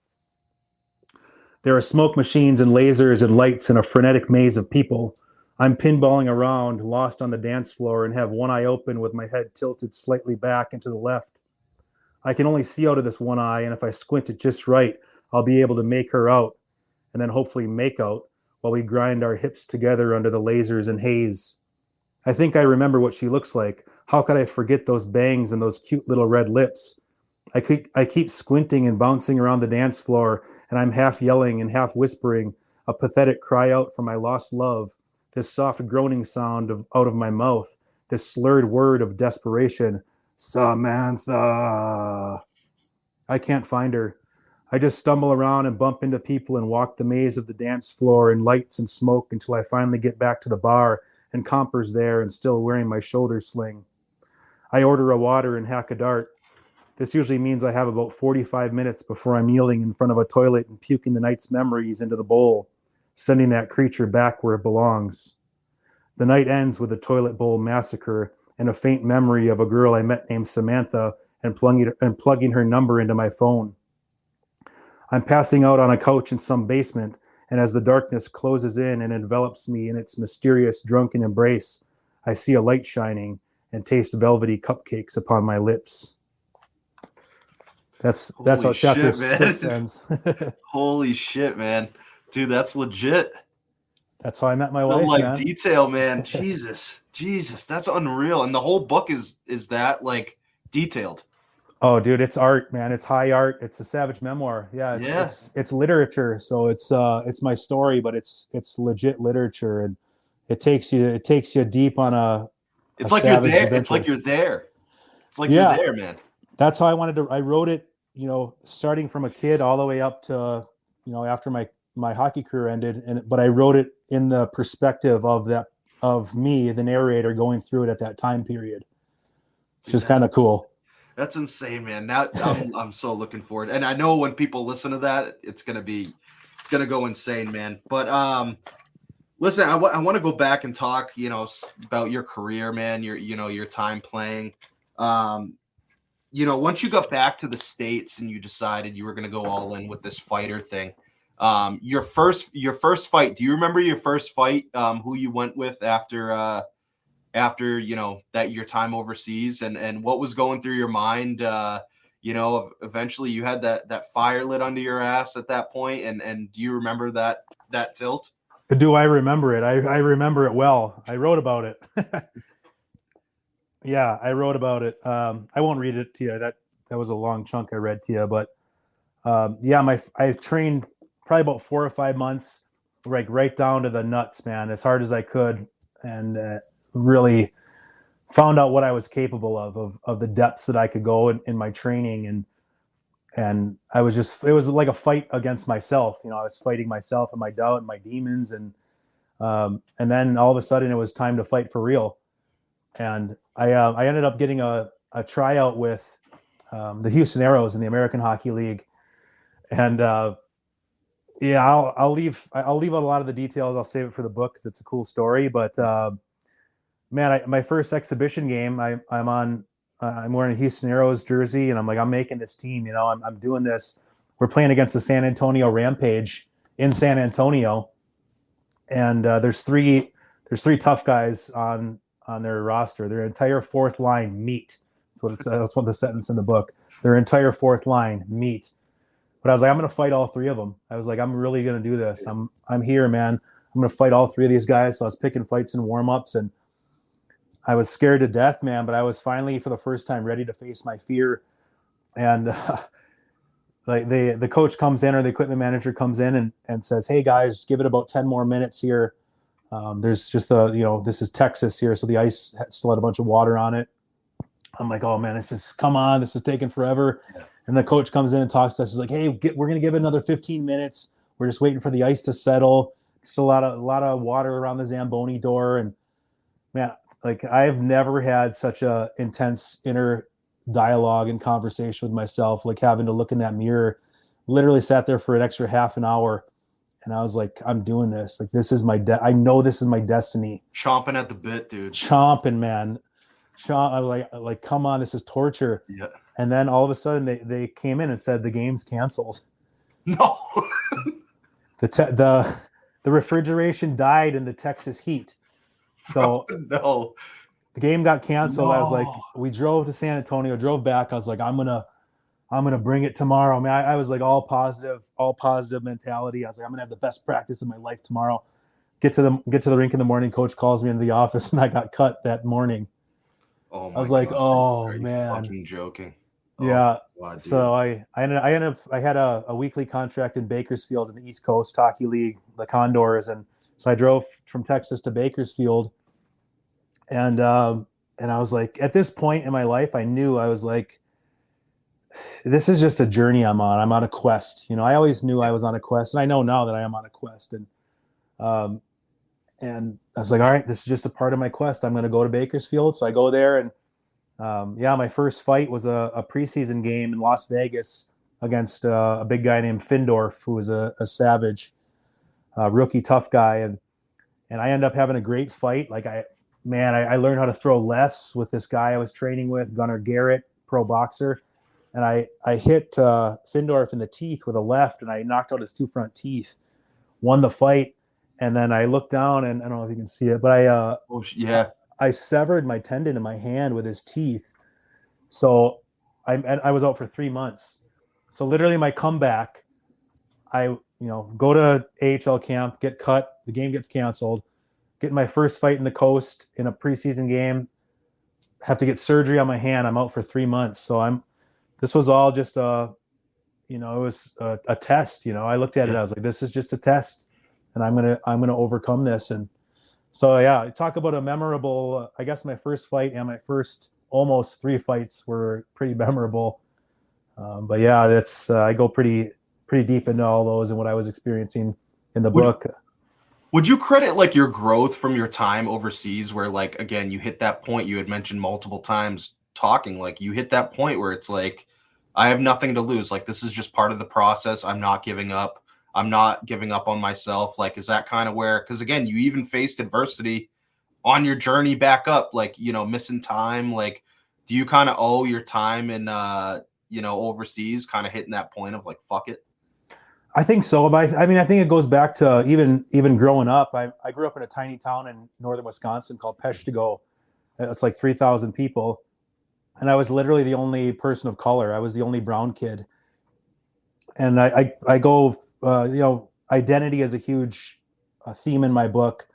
There are smoke machines and lasers and lights and a frenetic maze of people. I'm pinballing around, lost on the dance floor, and have one eye open with my head tilted slightly back and to the left. I can only see out of this one eye, and if I squint it just right, I'll be able to make her out, and then hopefully make out, while we grind our hips together under the lasers and haze. I think I remember what she looks like. How could I forget those bangs and those cute little red lips? I keep squinting and bouncing around the dance floor, and I'm half yelling and half whispering, a pathetic cry out for my lost love, this soft groaning sound out of my mouth, this slurred word of desperation, Samantha. I can't find her. I just stumble around and bump into people and walk the maze of the dance floor and lights and smoke until I finally get back to the bar and Comper's there and still wearing my shoulder sling. I order a water and hack a dart. This usually means I have about 45 minutes before I'm kneeling in front of a toilet and puking the night's memories into the bowl, sending that creature back where it belongs. The night ends with a toilet bowl massacre and a faint memory of a girl I met named Samantha and plugging her number into my phone. I'm passing out on a couch in some basement, and as the darkness closes in and envelops me in its mysterious drunken embrace, I see a light shining and taste velvety cupcakes upon my lips. That's how chapter 6 ends. Holy shit, man. Dude, that's legit. That's how I met my wife, like man. Detail, man. Jesus, that's unreal. And the whole book is that like detailed. Oh, dude, it's art, man. It's high art. It's a Savage memoir. Yeah, it's literature. So it's my story, but it's legit literature, and it takes you deep on a. It's like you're there. Adventure. It's like you're there. It's like you're there, man. That's how I wrote it. Starting from a kid all the way up to after my hockey career ended, but I wrote it in the perspective of me, the narrator, going through it at that time period, which is kind of cool. That's insane, man. Now I'm so looking forward. And I know when people listen to that, it's gonna go insane, man. But listen, I want to go back and talk, about your career, man, your time playing. Once you got back to the States and you decided you were going to go all in with this fighter thing, your first fight, do you remember your first fight, who you went with after that your time overseas, and what was going through your mind? Eventually you had that fire lit under your ass at that point, and do you remember that tilt? Do I remember it? I remember it well. I wrote about it. Yeah, I wrote about it. I won't read it to you. That was a long chunk I read to you, but I trained probably about 4 or 5 months, like right down to the nuts, man, as hard as I could, and really found out what I was capable of the depths that I could go in my training, and it was like a fight against myself. I was fighting myself and my doubt and my demons, and then all of a sudden it was time to fight for real. And I ended up getting a tryout with the Houston Aeros in the American Hockey League, and I'll leave a lot of the details. I'll save it for the book because it's a cool story. But man, my first exhibition game, I'm wearing a Houston Aeros jersey, and I'm like, I'm making this team. I'm doing this. We're playing against the San Antonio Rampage in San Antonio, and there's three tough guys on their roster. Their entire fourth line meat. That's what it says. That's what the sentence in the book. Their entire fourth line meat. But I was like, I'm going to fight all three of them. I was like, I'm really going to do this. I'm here, man. I'm going to fight all three of these guys. So I was picking fights and warm-ups, and I was scared to death, man. But I was finally, for the first time, ready to face my fear. And like the coach comes in, or the equipment manager comes in and says, hey, guys, give it about 10 more minutes here. There's just this is Texas here, so the ice still had a bunch of water on it. I'm like, oh man, come on, this is taking forever. Yeah. And the coach comes in and talks to us. He's like, hey, we're gonna give it another 15 minutes. We're just waiting for the ice to settle. Still a lot of water around the Zamboni door. And man, like, I've never had such a intense inner dialogue and conversation with myself, like having to look in that mirror. Literally sat there for an extra half an hour. And I was like, I'm doing this. Like, this is I know this is my destiny. Chomping at the bit, dude. Chomping, man. I was like, come on, this is torture. Yeah. And then all of a sudden they came in and said the game's canceled. No. The refrigeration died in the Texas heat. So no. The game got canceled. No. I was like, we drove to San Antonio, drove back. I was like, I'm gonna bring it tomorrow. Man, I was like all positive mentality. I was like, I'm gonna have the best practice of my life tomorrow. Get to the rink in the morning. Coach calls me into the office, and I got cut that morning. Oh my I was like, God, oh are you man, fucking joking. Yeah. Oh, God, so I had a weekly contract in Bakersfield in the East Coast Hockey League, the Condors, and so I drove from Texas to Bakersfield, and I was like, at this point in my life, I knew, I was like, this is just a journey I'm on. I'm on a quest. I always knew I was on a quest, and I know now that I am on a quest. And I was like, all right, this is just a part of my quest. I'm going to go to Bakersfield. So I go there, and my first fight was a preseason game in Las Vegas against a big guy named Findorf, who was a savage, rookie tough guy, and I ended up having a great fight. Like I learned how to throw lefts with this guy I was training with, Gunnar Garrett, pro boxer. And I hit Findorf in the teeth with a left, and I knocked out his two front teeth, won the fight. And then I looked down, and I don't know if you can see it, but I severed my tendon in my hand with his teeth. So I was out for 3 months. So literally my comeback, I go to AHL camp, get cut, the game gets canceled, get my first fight in the coast in a preseason game, have to get surgery on my hand. I'm out for 3 months. So this was all just it was a test. I looked at it, I was like, this is just a test, and I'm gonna overcome this. And so yeah, talk about a memorable. I guess my first fight and my first almost 3 fights were pretty memorable. But yeah, that's I go pretty deep into all those and what I was experiencing in the book. Would you credit like your growth from your time overseas, where like again you hit that point you had mentioned multiple times talking, like you hit that point where it's like, I have nothing to lose. Like, this is just part of the process. I'm not giving up. I'm not giving up on myself. Like, is that kind of where, because again, you even faced adversity on your journey back up, like, you know, missing time. Like, do you kind of owe your time in, you know, overseas kind of hitting that point of like, fuck it? I think so, but I mean, I think it goes back to even growing up. I grew up in a tiny town in northern Wisconsin called Peshtigo. It's like 3,000 people, and I was literally the only person of color. I was the only brown kid, and I go, you know, identity is a huge theme in my book.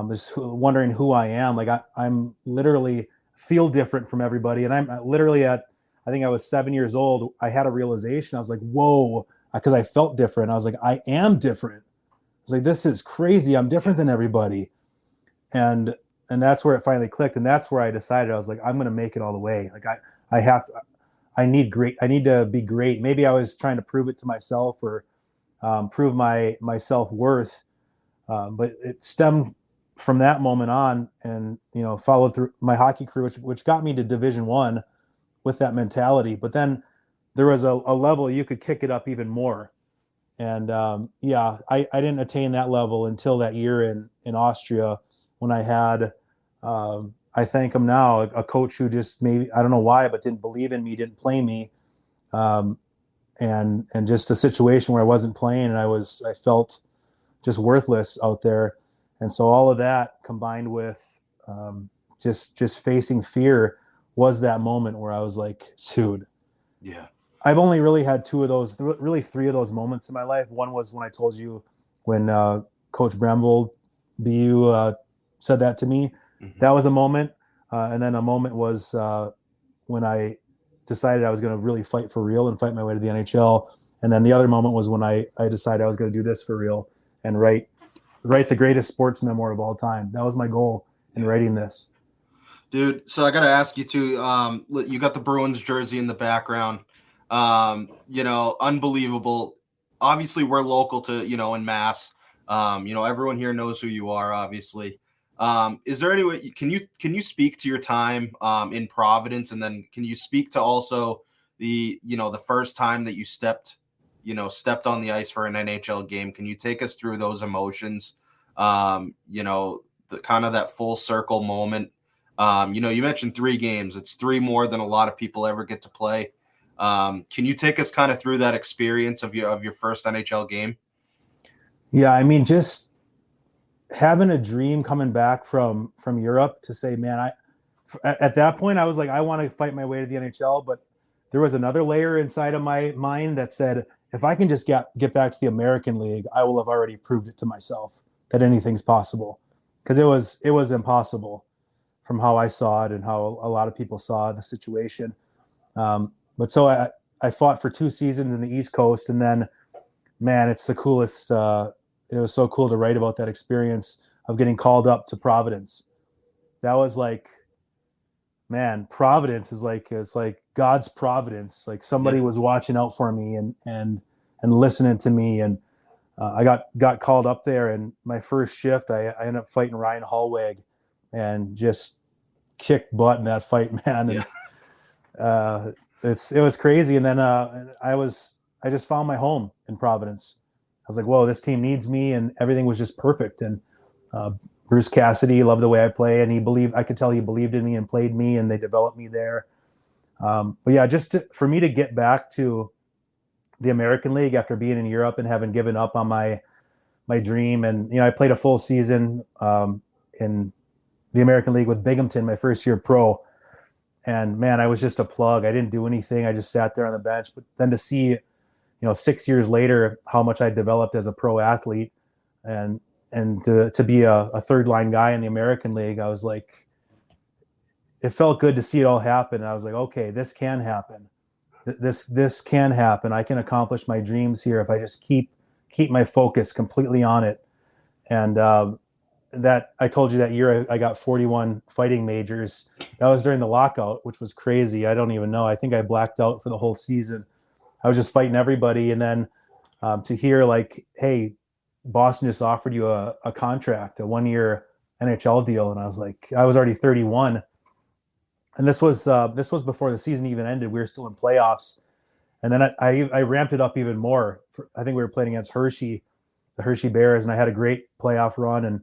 Just wondering who I am. Like I'm literally feel different from everybody, and I'm literally at, I think I was 7 years old. I had a realization. I was like, whoa, because I felt different. I was like, I am different. I was like, this is crazy. I'm different than everybody, and that's where it finally clicked, and that's where I decided I was like, I'm going to make it all the way. Like I need to be great. Maybe I was trying to prove it to myself or prove my self-worth, but it stemmed from that moment on, and you know, followed through my hockey career, which got me to Division I with that mentality. But then there was a level you could kick it up even more, and yeah, I didn't attain that level until that year in Austria when I had I thank him now, a coach who just, maybe I don't know why, but didn't believe in me, didn't play me, and just a situation where I wasn't playing, and I felt just worthless out there. And so all of that combined with just facing fear was that moment where I was like, dude, Yeah. I've only really had really three of those moments in my life. One was when I told you, when Coach Bremvold, BU, said that to me. Mm-hmm. That was a moment. And then a moment was when I decided I was going to really fight for real and fight my way to the NHL. And then the other moment was when I decided I was going to do this for real and write the greatest sports memoir of all time. That was my goal in writing this. Dude, so I got to ask you too, you got the Bruins jersey in the background, you know, unbelievable. Obviously we're local to, you know, in Mass, you know, everyone here knows who you are, obviously. Is there any way, can you speak to your time, in Providence? And then can you speak to also the, you know, the first time that you stepped on the ice for an NHL game? Can you take us through those emotions? You know, the kind of that full circle moment. You know, you mentioned 3 games. It's 3 more than a lot of people ever get to play. Can you take us kind of through that experience of your first NHL game? Yeah, I mean, just having a dream coming back from Europe to say, man, at that point I was like, I want to fight my way to the NHL, but there was another layer inside of my mind that said, if I can just get back to the American League, I will have already proved it to myself that anything's possible, because it was impossible from how I saw it and how a lot of people saw the situation. But so I fought for 2 seasons in the East Coast, and then, man, it's the coolest. It was so cool to write about that experience of getting called up to Providence. That was like, man, Providence is like, it's like God's providence. Like somebody was watching out for me and listening to me. And I got called up there, and my first shift, I ended up fighting Ryan Hallweg and just kicked butt in that fight, man. And it was crazy. And then I just found my home in Providence. I was like, whoa, this team needs me, and everything was just perfect. And Bruce Cassidy loved the way I play, and I could tell he believed in me and played me, and they developed me there. But yeah, for me to get back to the American League after being in Europe and having given up on my dream, and you know, I played a full season in the American League with Binghamton my first year pro, and man, I was just a plug. I didn't do anything. I just sat there on the bench. But then to see, you know, 6 years later, how much I developed as a pro athlete, and to be a third line guy in the American League, I was like, it felt good to see it all happen. And I was like, okay, this can happen. This can happen. I can accomplish my dreams here if I just keep my focus completely on it. And that, I told you that year I got 41 fighting majors. That was during the lockout, which was crazy. I don't even know. I think I blacked out for the whole season. I was just fighting everybody. And then to hear like, hey, Boston just offered you a contract, a 1-year NHL deal. And I was like, I was already 31. And this was before the season even ended. We were still in playoffs, and then I ramped it up even more. I think we were playing against the Hershey Bears, and I had a great playoff run. And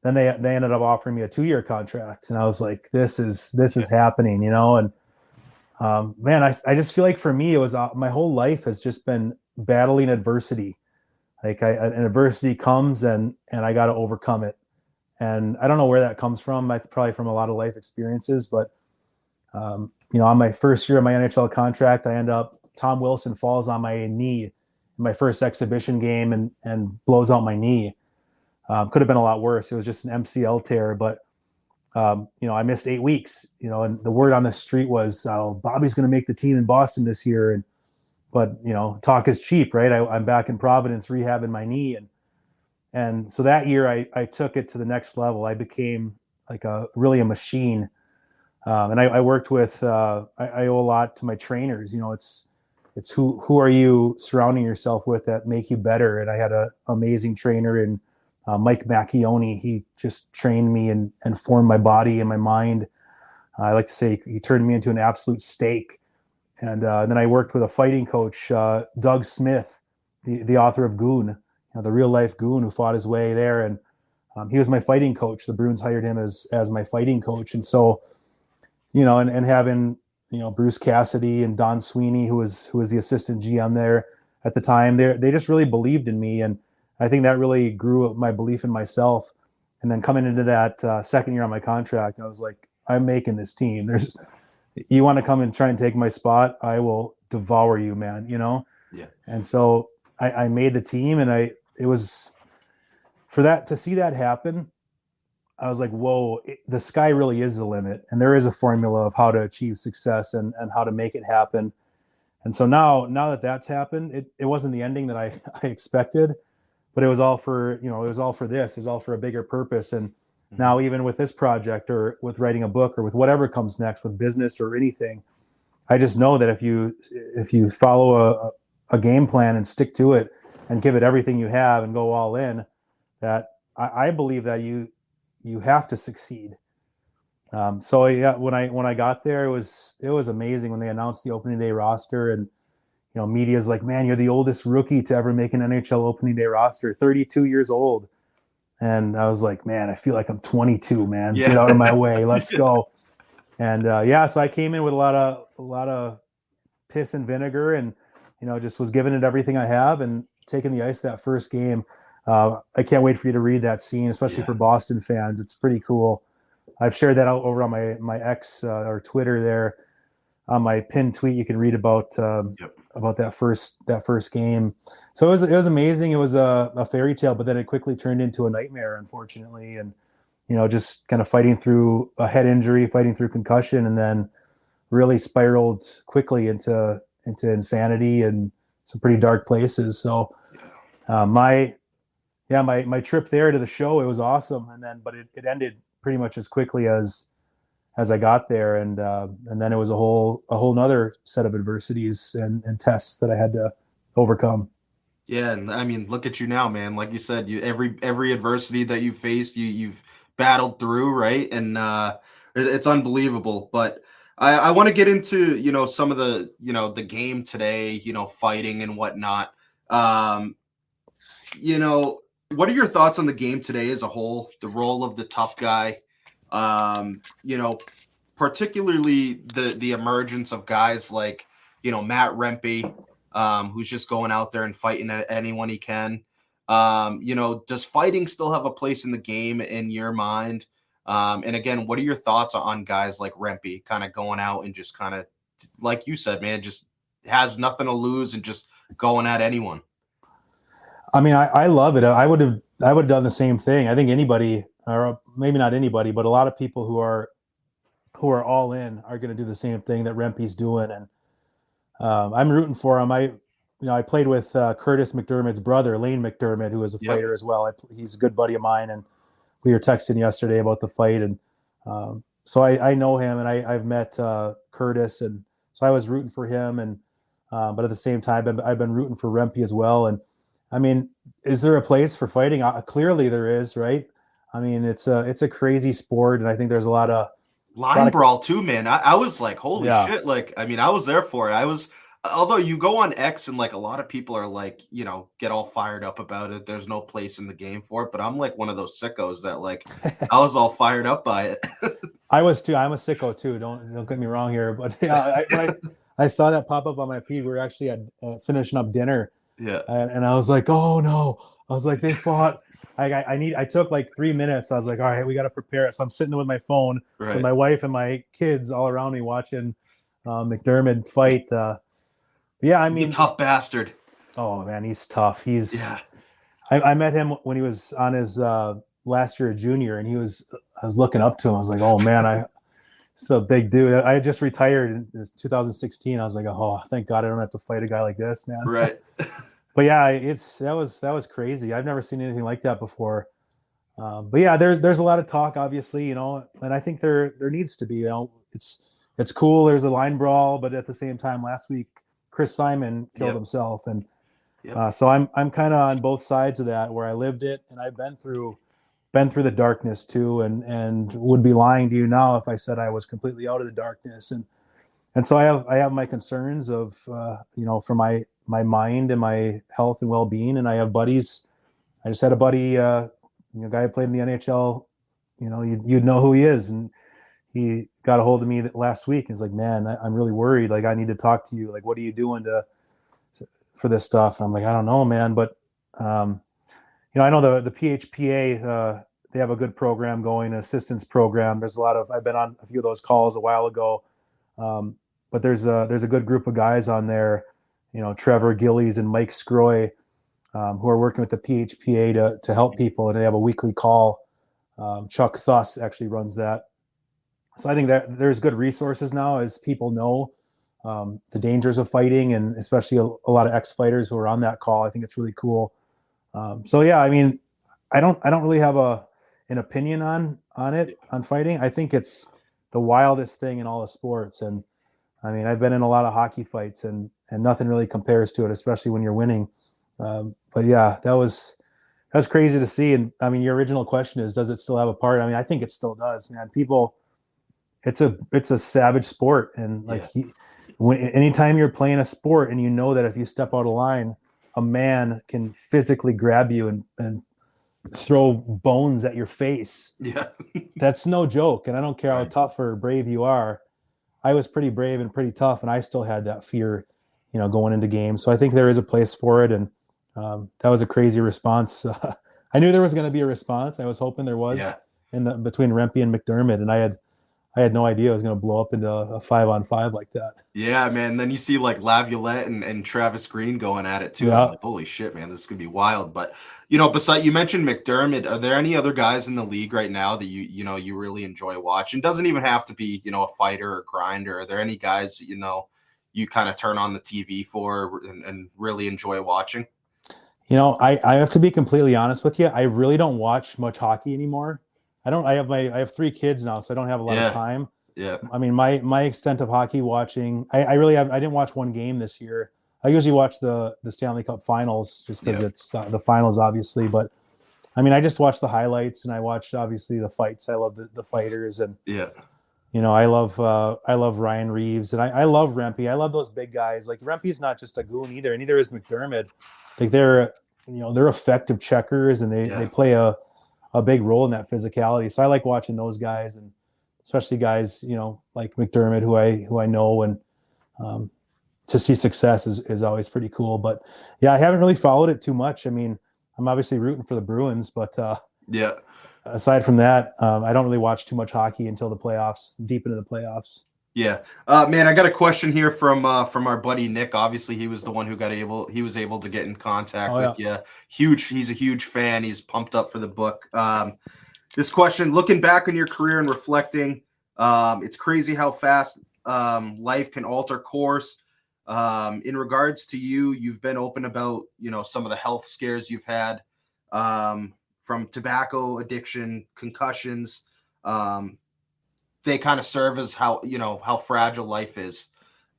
then they ended up offering me a 2-year contract, and I was like, this is happening, you know. And man, I just feel like for me, it was my whole life has just been battling adversity. Like an adversity comes, and I got to overcome it. And I don't know where that comes from. Probably from a lot of life experiences. But you know, on my first year of my NHL contract, Tom Wilson falls on my knee in my first exhibition game and blows out my knee. Could have been a lot worse. It was just an MCL tear, but you know, I missed 8 weeks. You know, and the word on the street was, "Oh, Bobby's going to make the team in Boston this year." But you know, talk is cheap, right? I'm back in Providence rehabbing my knee, and so that year I took it to the next level. I became like really a machine, and I worked with. I owe a lot to my trainers. You know, it's who are you surrounding yourself with that make you better. And I had an amazing trainer in Mike Macchione. He just trained me and formed my body and my mind. I like to say he turned me into an absolute steak. And then I worked with a fighting coach, Doug Smith, the author of Goon, you know, the real life Goon who fought his way there. And he was my fighting coach. The Bruins hired him as my fighting coach. And so, you know, and having, you know, Bruce Cassidy and Don Sweeney, who was the assistant GM there at the time, they just really believed in me. And I think that really grew my belief in myself. And then coming into that second year on my contract, I was like, I'm making this team. You want to come and try and take my spot, I will devour you, man, you know? Yeah. And so I made the team, and it was for that, to see that happen, I was like, whoa, the sky really is the limit. And there is a formula of how to achieve success and how to make it happen. And so now that that's happened, it wasn't the ending that I expected, but it was all for, you know, it was all for this, it was all for a bigger purpose. And now even with this project or with writing a book or with whatever comes next with business or anything, I just know that if you follow a game plan and stick to it and give it everything you have and go all in, that I believe that you have to succeed. So yeah, when I got there, it was amazing when they announced the opening day roster. And you know, media's like, man, you're the oldest rookie to ever make an NHL opening day roster, 32 years old. And I was like, man, I feel like I'm 22, man. Yeah. Get out of my way. Let's go. And yeah, so I came in with a lot of piss and vinegar, and you know, just was giving it everything I have and taking the ice that first game. I can't wait for you to read that scene, especially for Boston fans. It's pretty cool. I've shared that out over on my X or Twitter there. On my pinned tweet, you can read about that first game. So it was amazing. It was a fairy tale, but then it quickly turned into a nightmare, unfortunately. And you know, just kind of fighting through a head injury, fighting through concussion, and then really spiraled quickly into insanity and some pretty dark places. So my trip there to the show, it was awesome. And then, but it ended pretty much as quickly as I got there. And then it was a whole nother set of adversities and tests that I had to overcome. Yeah. And I mean, look at you now, man. Like you said, every adversity that you faced, you've battled through. Right. And it's unbelievable. But I want to get into, you know, some of the, you know, the game today, you know, fighting and whatnot. You know, what are your thoughts on the game today as a whole? The role of the tough guy, you know, particularly the emergence of guys like, you know, Matt Rempe, who's just going out there and fighting at anyone he can. You know, does fighting still have a place in the game in your mind? And again, what are your thoughts on guys like Rempe kind of going out and just kind of, like you said, man, just has nothing to lose and just going at anyone? I mean, I love it. I would have done the same thing. I think anybody, or maybe not anybody, but a lot of people who are all in are going to do the same thing that Rempe's doing. And I'm rooting for him. I played with Curtis McDermott's brother, Lane McDermott, who is a fighter as well. He's a good buddy of mine, and we were texting yesterday about the fight. And so I know him, and I've met Curtis, and so I was rooting for him. And but at the same time, I've been rooting for Rempe as well. And I mean, is there a place for fighting? Clearly there is, right? I mean, it's a crazy sport, and I think there's a lot of Line brawl too, man. I was like, holy Yeah. shit. Like, I mean, I was there for it. Although you go on X and like a lot of people are like, get all fired up about it. There's no place in the game for it. But I'm like one of those sickos that like, I was all fired up by it. I was too. I'm a sicko too. Don't get me wrong here, but yeah, when I saw that pop up on my feed, we were actually at finishing up dinner, Yeah. and I was like, oh no, I was like, they fought. I took like 3 minutes. I was like, all right, we got to prepare it. So I'm sitting with my phone with Right. my wife and my kids all around me watching McDermott fight. Yeah, I You mean, tough bastard. oh man, he's tough. Yeah. I met him when he was on his last year of junior, and I was looking up to him. I was like, oh man, he's a big dude. I just retired in 2016. I was like, oh, thank God I don't have to fight a guy like this, man. Right. But yeah, that was crazy. I've never seen anything like that before. But yeah, there's a lot of talk, obviously, and I think there needs to be. It's cool. There's a line brawl, but at the same time, last week Chris Simon killed himself, and so I'm kind of on both sides of that, where I lived it, and I've been through the darkness too, and would be lying to you now if I said I was completely out of the darkness, and so I have my concerns of for my mind and my health and well being, and I have buddies. I just had a buddy, a guy who played in the NHL. You'd know who he is, and he got a hold of me last week. And he's like, "Man, I'm really worried. Like, I need to talk to you. Like, what are you doing for this stuff?" And I'm like, "I don't know, man, but I know the PHPA. They have a good program going, an assistance program. There's a lot of I've been on a few of those calls a while ago, but there's a good group of guys on there. Trevor Gillies and Mike Scroy, who are working with the PHPA to help people, and they have a weekly call. Chuck Thuss actually runs that. So I think that there's good resources now as people know the dangers of fighting, and especially a lot of ex-fighters who are on that call. I think it's really cool. So yeah, I mean, I don't really have an opinion on fighting. I think it's the wildest thing in all the sports, and I mean, I've been in a lot of hockey fights, and nothing really compares to it, especially when you're winning. But yeah, that was crazy to see. And I mean, your original question is, does it still have a part? I mean, I think it still does, man. People, it's a savage sport, and like anytime you're playing a sport and you know that if you step out of line, a man can physically grab you and throw bones at your face. Yeah. That's no joke. And I don't care how tough or brave you are. I was pretty brave and pretty tough, and I still had that fear, going into games. So I think there is a place for it. And that was a crazy response. I knew there was going to be a response. I was hoping there was between Rempe and McDermott, and I had no idea it was going to blow up into a 5-on-5 like that. Yeah, man. Then you see like Laviolette and Travis Green going at it too. Yeah. I'm like, holy shit, man, this is gonna be wild. But besides, you mentioned McDermott. Are there any other guys in the league right now that you really enjoy watching? Doesn't even have to be a fighter or grinder. Are there any guys that you kind of turn on the TV for and really enjoy watching? I have to be completely honest with you. I really don't watch much hockey anymore. I have 3 kids now, so I don't have a lot of time. Yeah. I mean, my extent of hockey watching, I didn't watch one game this year. I usually watch the Stanley Cup Finals just because it's the finals, obviously. But I mean, I just watch the highlights, and I watch obviously the fights. I love the fighters, and I love Ryan Reeves, and I love Rempe. I love those big guys. Like Rempe's not just a goon either, and neither is McDermott. Like they're effective checkers, and they play a big role in that physicality. So I like watching those guys, and especially guys, like McDermott, who I know, and to see success is always pretty cool. But yeah, I haven't really followed it too much. I mean, I'm obviously rooting for the Bruins, but aside from that, I don't really watch too much hockey until the playoffs, deep into the playoffs. Yeah, man, I got a question here from our buddy Nick. Obviously, he was the one who was able to get in contact with you. He's a huge fan. He's pumped up for the book. This question, looking back on your career and reflecting, it's crazy how fast life can alter course. In regards to you've been open about, some of the health scares you've had, from tobacco addiction, concussions. They kind of serve as how fragile life is.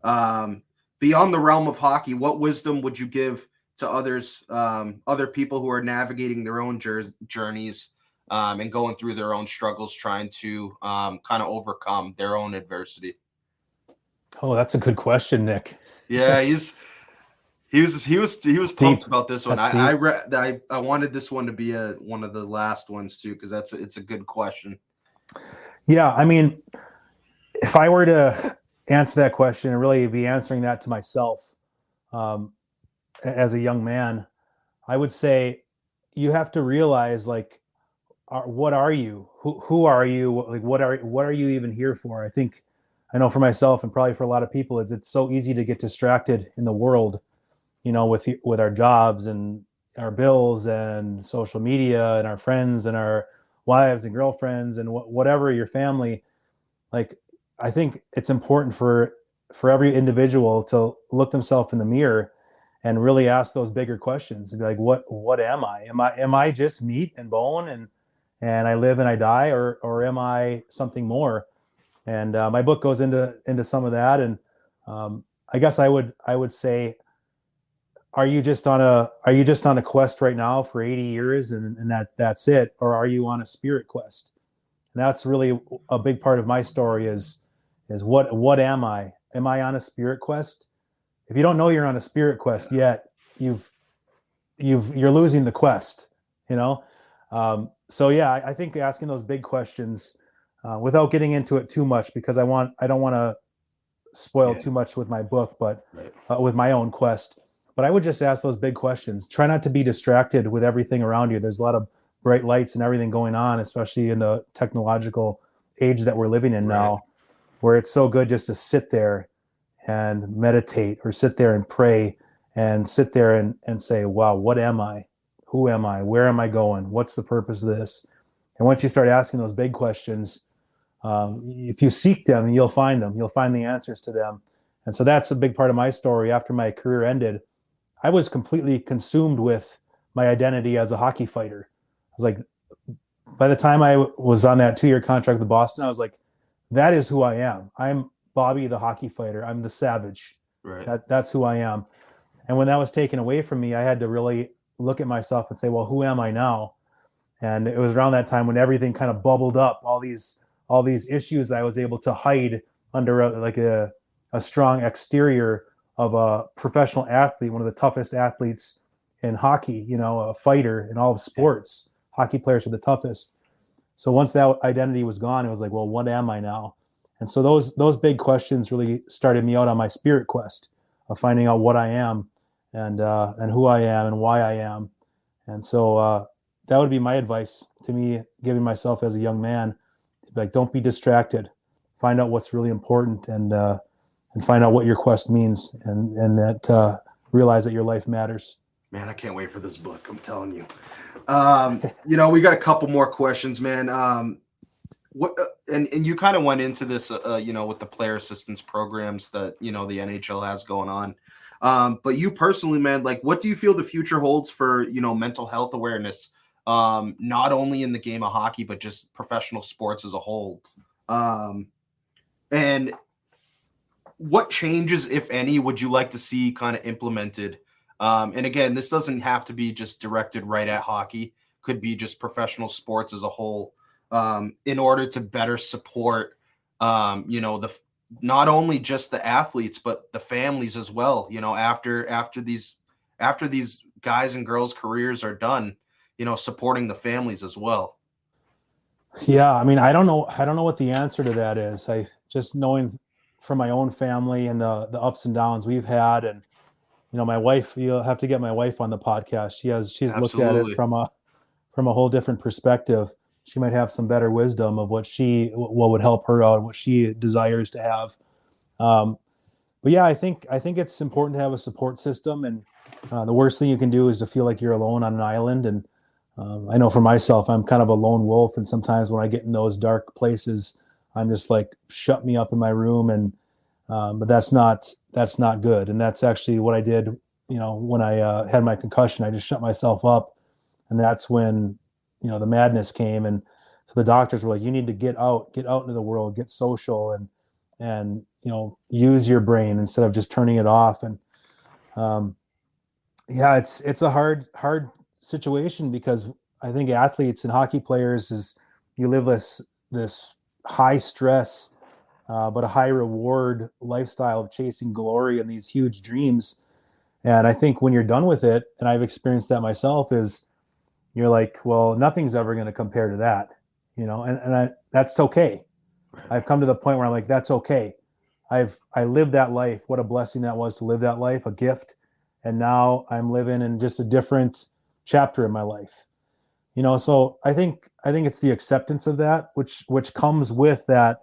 Beyond the realm of hockey, what wisdom would you give to others, other people who are navigating their own journeys, and going through their own struggles, trying to kind of overcome their own adversity. Oh, that's a good question, Nick. Yeah, he was Deep. pumped about this one. That's I deep. read I wanted this one to be one of the last ones too, because it's a good question. Yeah, I mean, if I were to answer that question and really be answering that to myself, um, as a young man, I would say you have to realize, like, what are you? Who are you? Like, what are you even here for? I know for myself and probably for a lot of people, it's so easy to get distracted in the world, with our jobs and our bills and social media and our friends and our wives and girlfriends and whatever your family. Like, I think it's important for every individual to look themselves in the mirror and really ask those bigger questions and be like, what am I? Am I just meat and bone and I live and I die, or am I something more? And my book goes into some of that. And I guess I would say, are you just on a quest right now for 80 years and that's it, or are you on a spirit quest? And that's really a big part of my story is what am I? Am I on a spirit quest? If you don't know you're on a spirit quest yet, you're losing the quest, you know? So yeah, I think asking those big questions, without getting into it too much, because I don't want to spoil too much with my book, but Right. with my own quest. But I would just ask those big questions. Try not to be distracted with everything around you. There's a lot of bright lights and everything going on, especially in the technological age that we're living in Right. now, where it's so good just to sit there and meditate, or sit there and pray, and sit there and say, wow, what am I? Who am I? Where am I going? What's the purpose of this? And once you start asking those big questions, if you seek them, you'll find them. You'll find the answers to them. And so that's a big part of my story. After my career ended, I was completely consumed with my identity as a hockey fighter. I was like, by the time I was on that 2-year contract with Boston, I was like, that is who I am. I'm Bobby, the hockey fighter. I'm the Savage. Right. That's who I am. And when that was taken away from me, I had to really look at myself and say, well, who am I now? And it was around that time when everything kind of bubbled up, all these issues I was able to hide under a strong exterior of a professional athlete, one of the toughest athletes in hockey, a fighter in all of sports. Hockey players are the toughest. So once that identity was gone, it was like, well, what am I now? And so those big questions really started me out on my spirit quest of finding out what I am, and who I am and why I am. And so that would be my advice to me, giving myself as a young man. Like, don't be distracted. Find out what's really important, and find out what your quest means, and that realize that your life matters. Man, I can't wait for this book. I'm telling you. We got a couple more questions, man. What and you kind of went into this, with the player assistance programs that the NHL has going on. But you personally, man, like, what do you feel the future holds for mental health awareness, not only in the game of hockey but just professional sports as a whole? And what changes, if any, would you like to see kind of implemented? And again, this doesn't have to be just directed right at hockey. Could be just professional sports as a whole, in order to better support, not only just the athletes but the families as well. After these guys and girls' careers are done, supporting the families as well. Yeah, I mean, I don't know what the answer to that is. I just knowing from my own family and the ups and downs we've had, and my wife. You'll have to get my wife on the podcast. She's looked at it Absolutely. from a whole different perspective. She might have some better wisdom of what would help her out, what she desires to have. But yeah, I think it's important to have a support system, and the worst thing you can do is to feel like you're alone on an island. And I know for myself, I'm kind of a lone wolf, and sometimes when I get in those dark places, I'm just like, shut me up in my room. And but that's not good. And that's actually what I did. When I had my concussion, I just shut myself up, and that's when the madness came. And so the doctors were like, you need to get out into the world, get social, and use your brain instead of just turning it off. And yeah, it's a hard situation, because I think athletes and hockey players is you live this high stress, but a high reward lifestyle of chasing glory and these huge dreams. And I think when you're done with it, and I've experienced that myself, is you're like, well, nothing's ever going to compare to that, that's okay. I've come to the point where I'm like, that's okay. I lived that life. What a blessing that was to live that life, a gift. And now I'm living in just a different chapter in my life. So I think it's the acceptance of that, which comes with that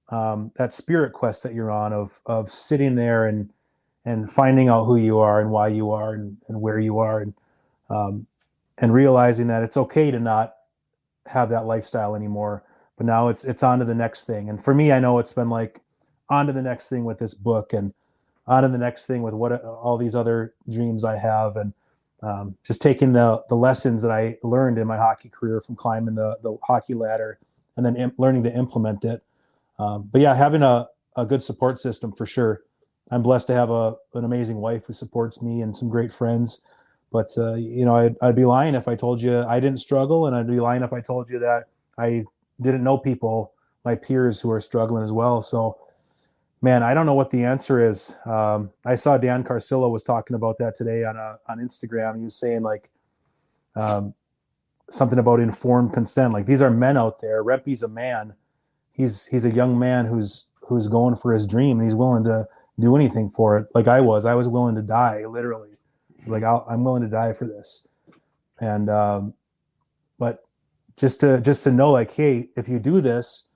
that spirit quest that you're on of sitting there and finding out who you are and why you are and where you are and realizing that it's okay to not have that lifestyle anymore. But now it's on to the next thing. And for me, I know it's been like on to the next thing with this book and on to the next thing with what all these other dreams I have, and just taking the lessons that I learned in my hockey career from climbing the hockey ladder and then learning to implement it. But yeah, having a good support system for sure. I'm blessed to have an amazing wife who supports me and some great friends. But I'd be lying if I told you I didn't struggle, and I'd be lying if I told you that I didn't know people, my peers, who are struggling as well. So, man, I don't know what the answer is. I saw Dan Carcillo was talking about that today on Instagram. He was saying like something about informed consent. Like, these are men out there. Rempe's a man. He's a young man who's going for his dream, and he's willing to do anything for it. Like I was willing to die, literally. Like, I'm willing to die for this. And but just to know, like, hey, if you do this,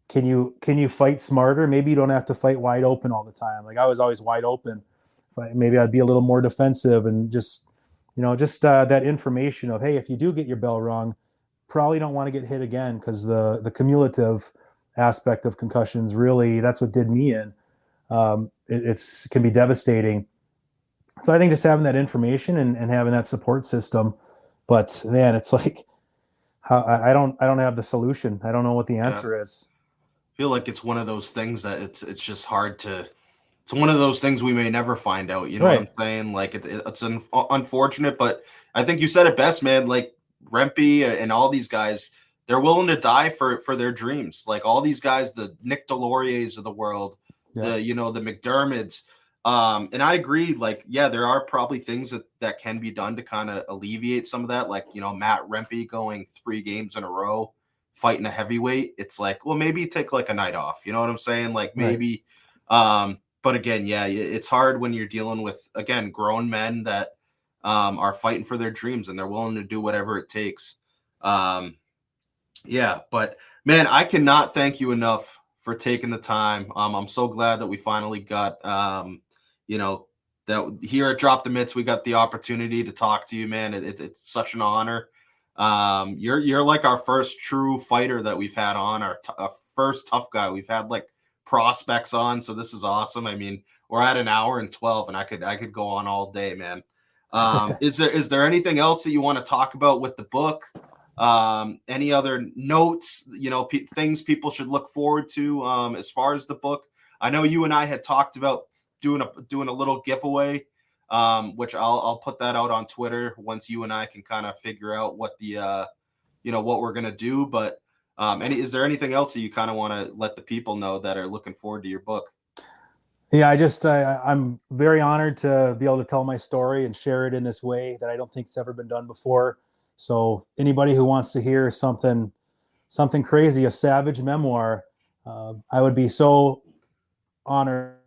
can you fight smarter? Maybe you don't have to fight wide open all the time. Like, I was always wide open, but maybe I'd be a little more defensive, and just that information of, hey, if you do get your bell rung, probably don't want to get hit again, because the cumulative aspect of concussions, really, that's what did me in. It can be devastating. So I think just having that information and having that support system. But man, it's like, I don't have the solution. I don't know what the answer is. I feel like it's one of those things that it's just hard to. It's one of those things we may never find out. You know what I'm saying? Like, it's unfortunate, but I think you said it best, man. Like, Rempe and all these guys, they're willing to die for their dreams. Like, all these guys, the Nick Deloriers of the world, the McDermotts. And I agree, like, yeah, there are probably things that can be done to kind of alleviate some of that. Like, Matt Rempe going 3 games in a row, fighting a heavyweight. It's like, well, maybe take like a night off. You know what I'm saying? Like, maybe, but again, yeah, it's hard when you're dealing with, again, grown men that are fighting for their dreams, and they're willing to do whatever it takes. Yeah, but man, I cannot thank you enough for taking the time. I'm so glad that we finally got, that here at Drop the Mitts, we got the opportunity to talk to you, man. It's such an honor. You're like our first true fighter that we've had on, our first tough guy. We've had like prospects on, so this is awesome. I mean, we're at an hour and 12, and I could go on all day, man. Is there anything else that you want to talk about with the book? Any other notes, things people should look forward to as far as the book? I know you and I had talked about doing a little giveaway, which I'll put that out on Twitter once you and I can kind of figure out what the what we're gonna do. But is there anything else that you kind of want to let the people know that are looking forward to your book? Yeah, I'm very honored to be able to tell my story and share it in this way that I don't think it's ever been done before. So anybody who wants to hear something crazy, a savage memoir, I would be so honored.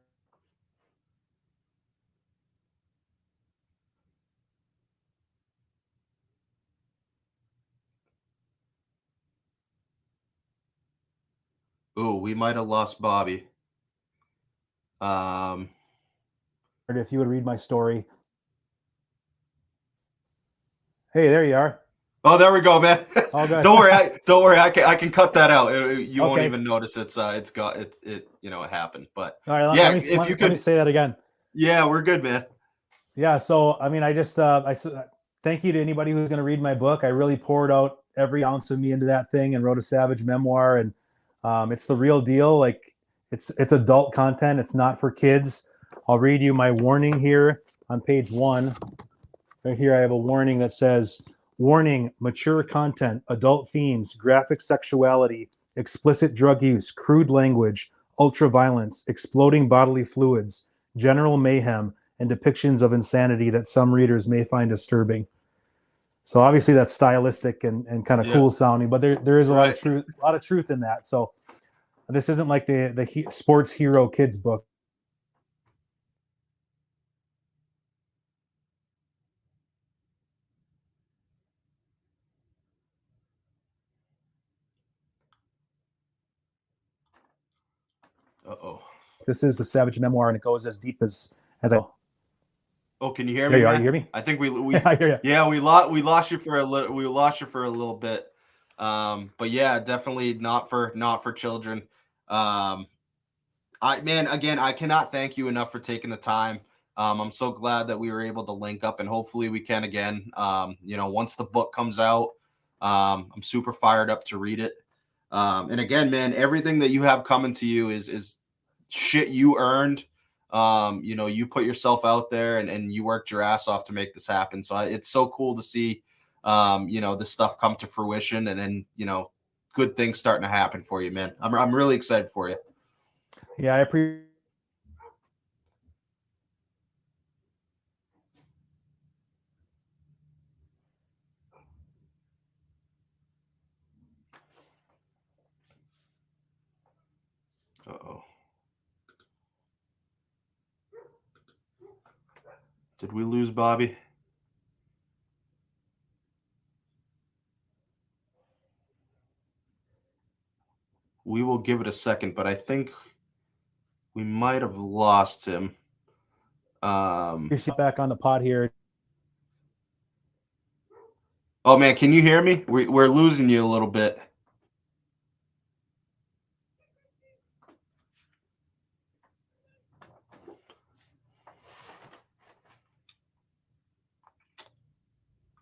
Oh, we might have lost Bobby. If you would read my story. Hey, there you are. Oh, there we go, man. All good. Don't worry. I can cut that out. You won't even notice it happened. But all right, yeah, let me say that again. Yeah, we're good, man. Yeah. So, I mean, I thank you to anybody who's going to read my book. I really poured out every ounce of me into that thing and wrote a savage memoir, and it's the real deal. Like, it's adult content. It's not for kids. I'll read you my warning here on page 1. Right here, I have a warning that says, Warning, mature content, adult themes, graphic sexuality, explicit drug use, crude language, ultra-violence, exploding bodily fluids, general mayhem, and depictions of insanity that some readers may find disturbing. So obviously that's stylistic and kind of cool sounding, but there is a lot of truth in that. So this isn't like the sports hero kids book. Uh-oh. This is a Savage memoir, and it goes as deep as I. Oh, can you hear There me, you are. man? You hear me? I think we I hear you. yeah, we lost you for a little bit. But yeah, definitely not for children. Again, I cannot thank you enough for taking the time. I'm so glad that we were able to link up, and hopefully we can again. Once the book comes out, I'm super fired up to read it. And again, man, everything that you have coming to you is shit you earned. You put yourself out there and you worked your ass off to make this happen. So it's so cool to see, this stuff come to fruition, and then, good things starting to happen for you, man. I'm really excited for you. Yeah, I appreciate. Uh-oh. Did we lose Bobby? We will give it a second, but I think we might have lost him. Appreciate back on the pod here. Oh man, can you hear me? We're losing you a little bit.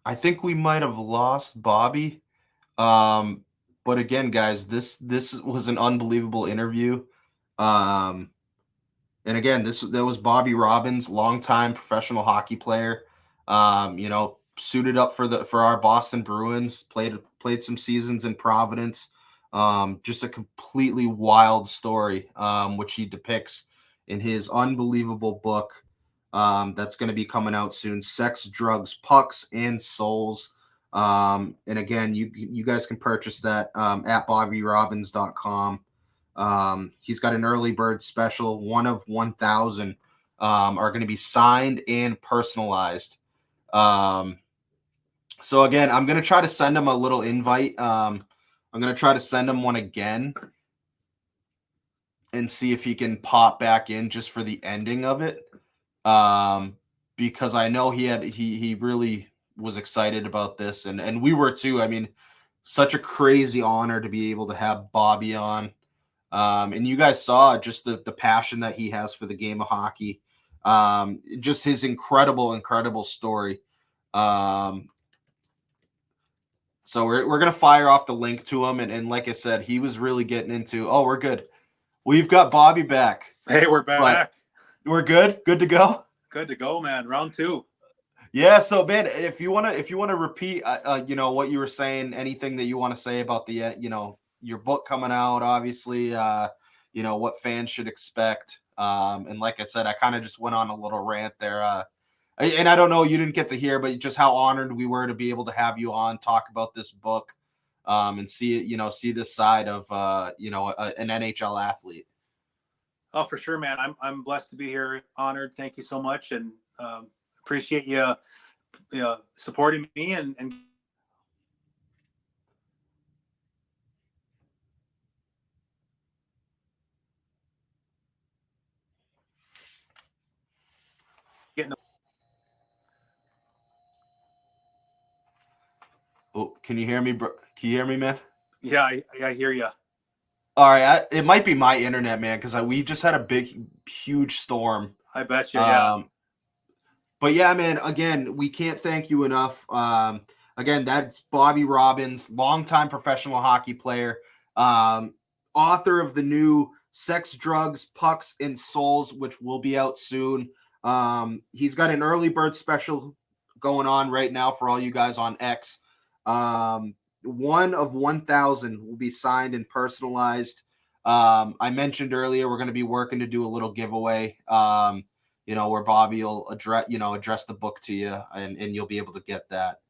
I think we might have lost Bobby. But again, guys, this was an unbelievable interview. And again, that was Bobby Robbins, longtime professional hockey player. Suited up for our Boston Bruins, played some seasons in Providence. Just a completely wild story, which he depicts in his unbelievable book. That's going to be coming out soon. Sex, Drugs, Pucks, and Souls. And again, you guys can purchase that at BobbyRobbins.com. He's got an early bird special. One of 1,000 are going to be signed and personalized. So again, I'm going to try to send him a little invite. I'm going to try to send him one again and see if he can pop back in just for the ending of it. Because I know he really was excited about this, and we were too. I mean, such a crazy honor to be able to have Bobby on. And you guys saw just the passion that he has for the game of hockey. Just his incredible story. So we're gonna fire off the link to him, and like I said, he was really getting into. Oh, we're good. We've got Bobby back. Hey, we're back. We're good. Good to go. Good to go, man. Round two. Yeah. So, man, if you wanna repeat, what you were saying, anything that you want to say about the, your book coming out, obviously, what fans should expect. And like I said, I kind of just went on a little rant there. And I don't know, you didn't get to hear, but just how honored we were to be able to have you on, talk about this book, and see it, see this side of, an NHL athlete. Oh, for sure, man. I'm blessed to be here. Honored. Thank you so much, and appreciate you, supporting me and getting. Oh, can you hear me, bro? Can you hear me, man? Yeah, I hear you. All right, it might be my internet, man, because we just had a huge storm. I bet you. Yeah. But yeah, man, again, we can't thank you enough. Again, that's Bobby Robbins, longtime professional hockey player, author of the new Sex, Drugs, Pucks, and Souls, which will be out soon. He's got an early bird special going on right now for all you guys on X. One of 1,000 will be signed and personalized. I mentioned earlier we're going to be working to do a little giveaway. Where Bobby will address the book to you, and you'll be able to get that.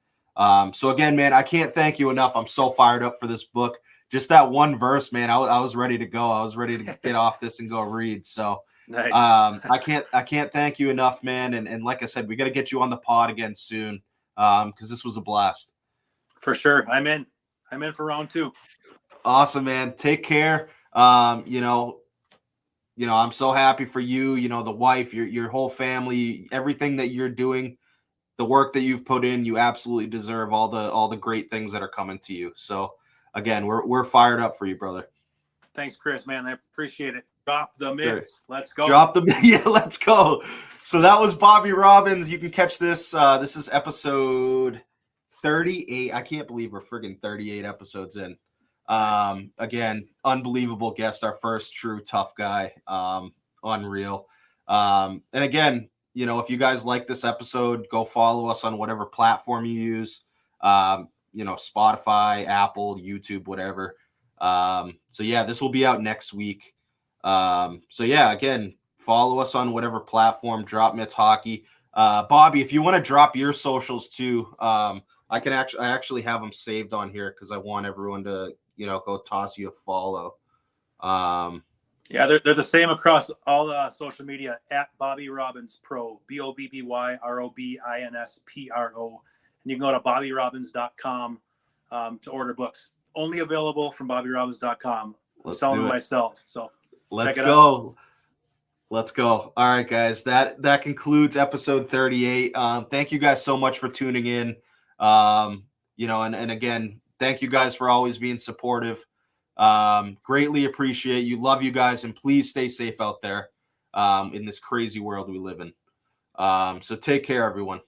So again, man, I can't thank you enough. I'm so fired up for this book. Just that one verse, man, I was ready to go. I was ready to get off this and go read. So Nice. I can't thank you enough, man. And like I said, we got to get you on the pod again soon, because this was a blast. For sure. I'm in for round 2. Awesome, man. Take care. I'm so happy for you, the wife, your whole family, everything that you're doing, the work that you've put in. You absolutely deserve all the great things that are coming to you. So again, we're fired up for you, brother. Thanks, Chris, man. I appreciate it. Drop the mitts. Let's go. Yeah, let's go. So that was Bobby Robbins. You can catch this. This is episode 38. I can't believe we're friggin' 38 episodes in. Again, unbelievable guest, our first true tough guy. Unreal. And again, if you guys like this episode, go follow us on whatever platform you use. Spotify, Apple, YouTube, whatever. So yeah, this will be out next week. So yeah, again, follow us on whatever platform. Drop Mitts Hockey. Bobby, if you want to drop your socials too, I actually have them saved on here because I want everyone to go toss you a follow. Yeah, they're the same across all social media at Bobby Robbins Pro, BobbyRobinspro, and you can go to BobbyRobbins.com to order books. Only available from BobbyRobbins.com. I'm selling them myself, so let's go. Let's go. All right, guys. That concludes episode 38. Thank you guys so much for tuning in. And again, thank you guys for always being supportive. Greatly appreciate you. Love you guys, and please stay safe out there in this crazy world we live in. So take care, everyone.